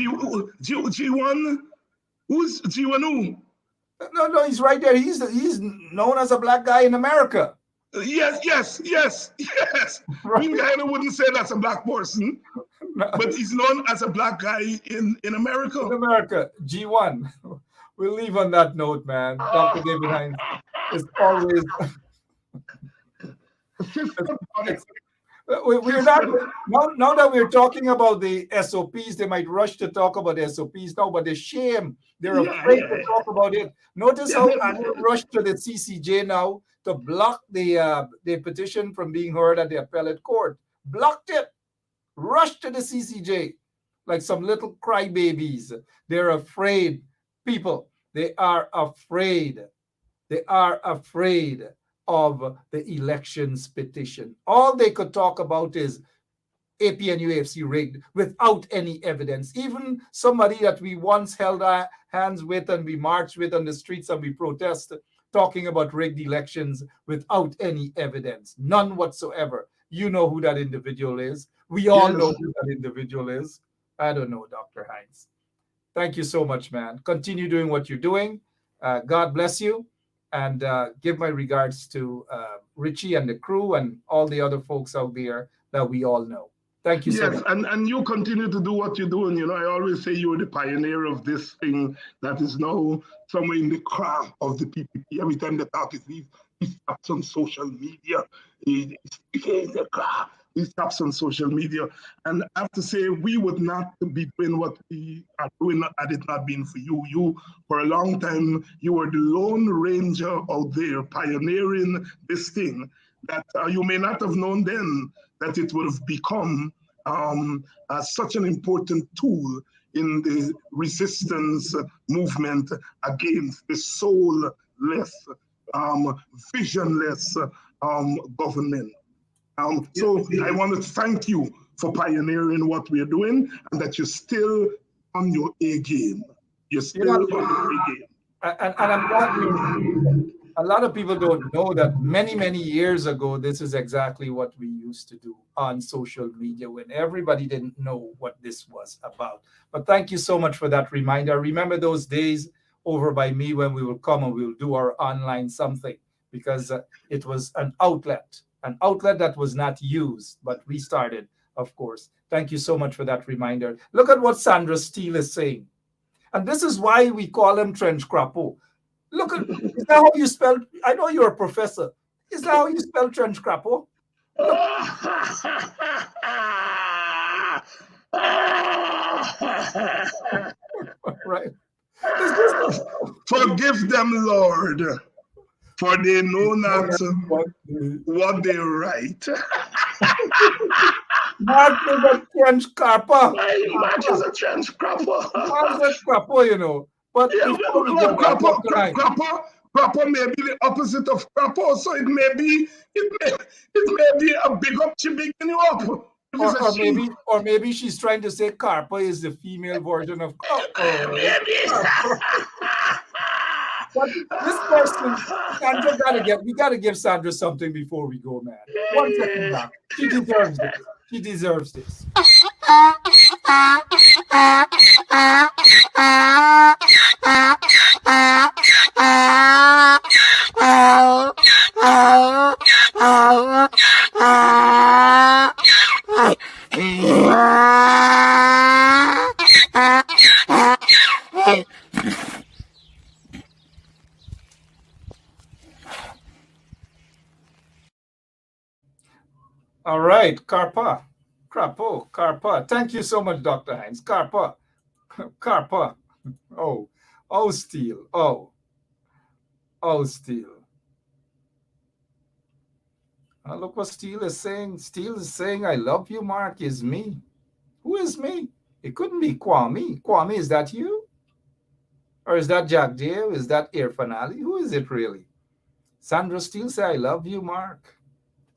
G1. Who's G1 who? No, he's right there. He's known as a black guy in America. Yes. Right. In Guyana wouldn't say that's a black person, no. But he's known as a black guy in America. In America, G1. We'll leave on that note, man. Dr. David Hines is always. We're not now that we're talking about the SOPs. They might rush to talk about the SOPs now, but they're shame. They're afraid to talk about it. Notice how people rush to the CCJ now to block the petition from being heard at the appellate court. Blocked it. Rushed to the CCJ like some little crybabies. They're afraid. People, they are afraid. They are afraid of the elections petition. All they could talk about is AP and UFC rigged without any evidence. Even somebody that we once held our hands with and we marched with on the streets and we protested, talking about rigged elections without any evidence. None whatsoever. You know who that individual is. We all know who that individual is. I don't know, Dr. Hines. Thank you so much, man. Continue doing what you're doing. God bless you. And give my regards to Richie and the crew and all the other folks out there that we all know. Thank you so Yes, much. and you continue to do what you're doing. You know, I always say you're the pioneer of this thing that is now somewhere in the craft of the PPP. Every time the talk is these stops on social media, it's in the craft. These stops on social media. And I have to say, we would not be doing what we are doing had it not been for you. You, for a long time, you were the lone ranger out there pioneering this thing that you may not have known then that it would have become such an important tool in the resistance movement against the soulless, visionless government. So I want to thank you for pioneering what we're doing and that you're still on your A game. You're still on your A game. And I'm glad a lot of people don't know that many, many years ago, this is exactly what we used to do on social media when everybody didn't know what this was about. But thank you so much for that reminder. I remember those days over by me when we will come and we'll do our online something, because it was an outlet that was not used, but we started, of course. Thank you so much for that reminder. Look at what Sandra Steele is saying. And this is why we call him Trench Crapo. Look at, is that how you spell? I know you're a professor. Is that how you spell Trench Crapo? Right. Forgive them, Lord, for they know not what they write. Mark is a Trench Crapo. Mark is a Trench Crapo. Mark is a Crapo, you know. But yeah, Crapo may be the opposite of Crapo, so it may be a big up to bigging you up. Or maybe she's trying to say Carpa is the female version of Crapo. Maybe. But this person, Sandra, we gotta give Sandra something before we go, man. 1 second now. She deserves this. She deserves this. All right, Carpa. Crapo, Carpa. Thank you so much, Dr. Hines. Carpa. Carpa. Oh, Steele. Oh, Steele. Look what Steele is saying. Steele is saying, I love you, Mark, is me. Who is me? It couldn't be Kwame. Kwame, is that you? Or is that Jack Dale? Is that Irfan Ali? Who is it really? Sandra Steele say, I love you, Mark.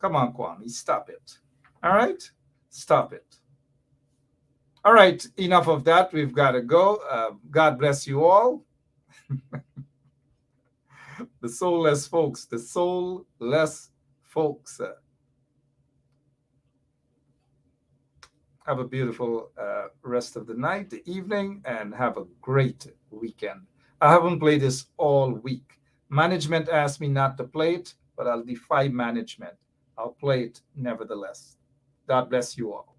Come on, Kwame, stop it. All right? Stop it. All right, enough of that. We've got to go. God bless you all. The soulless folks, the soulless folks. Have a beautiful rest of the night, the evening, and have a great weekend. I haven't played this all week. Management asked me not to play it, but I'll defy management. I'll play it nevertheless. God bless you all.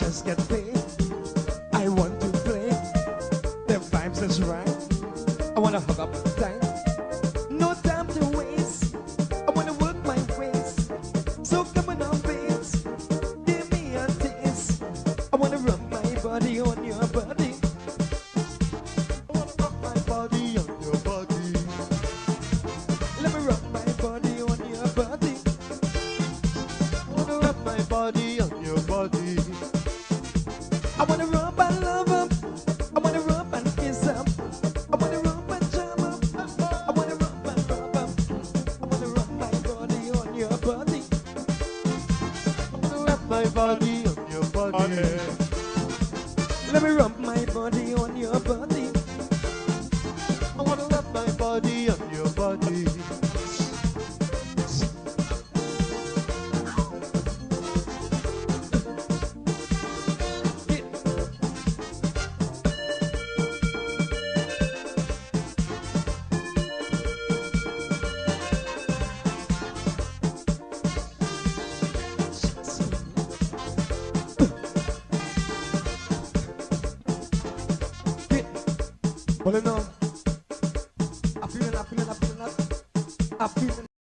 just get paid. I want to play. The vibes is right. I wanna hug up tight. No time to waste. I wanna work my ways. So come on, babes. Give me a taste. I wanna rub my body on your body. I wanna rub my body on your body. Let me rub my body on your body. I wanna rub my body on your body. I wanna rub and love up. I wanna rub and kiss up. I wanna rub and jam up. I wanna rub and rub up. I wanna rub my body on your body. I wanna rub my body on your body. Let me rub my body on your body. I wanna rub my body on your body. Pulling on. I feel it.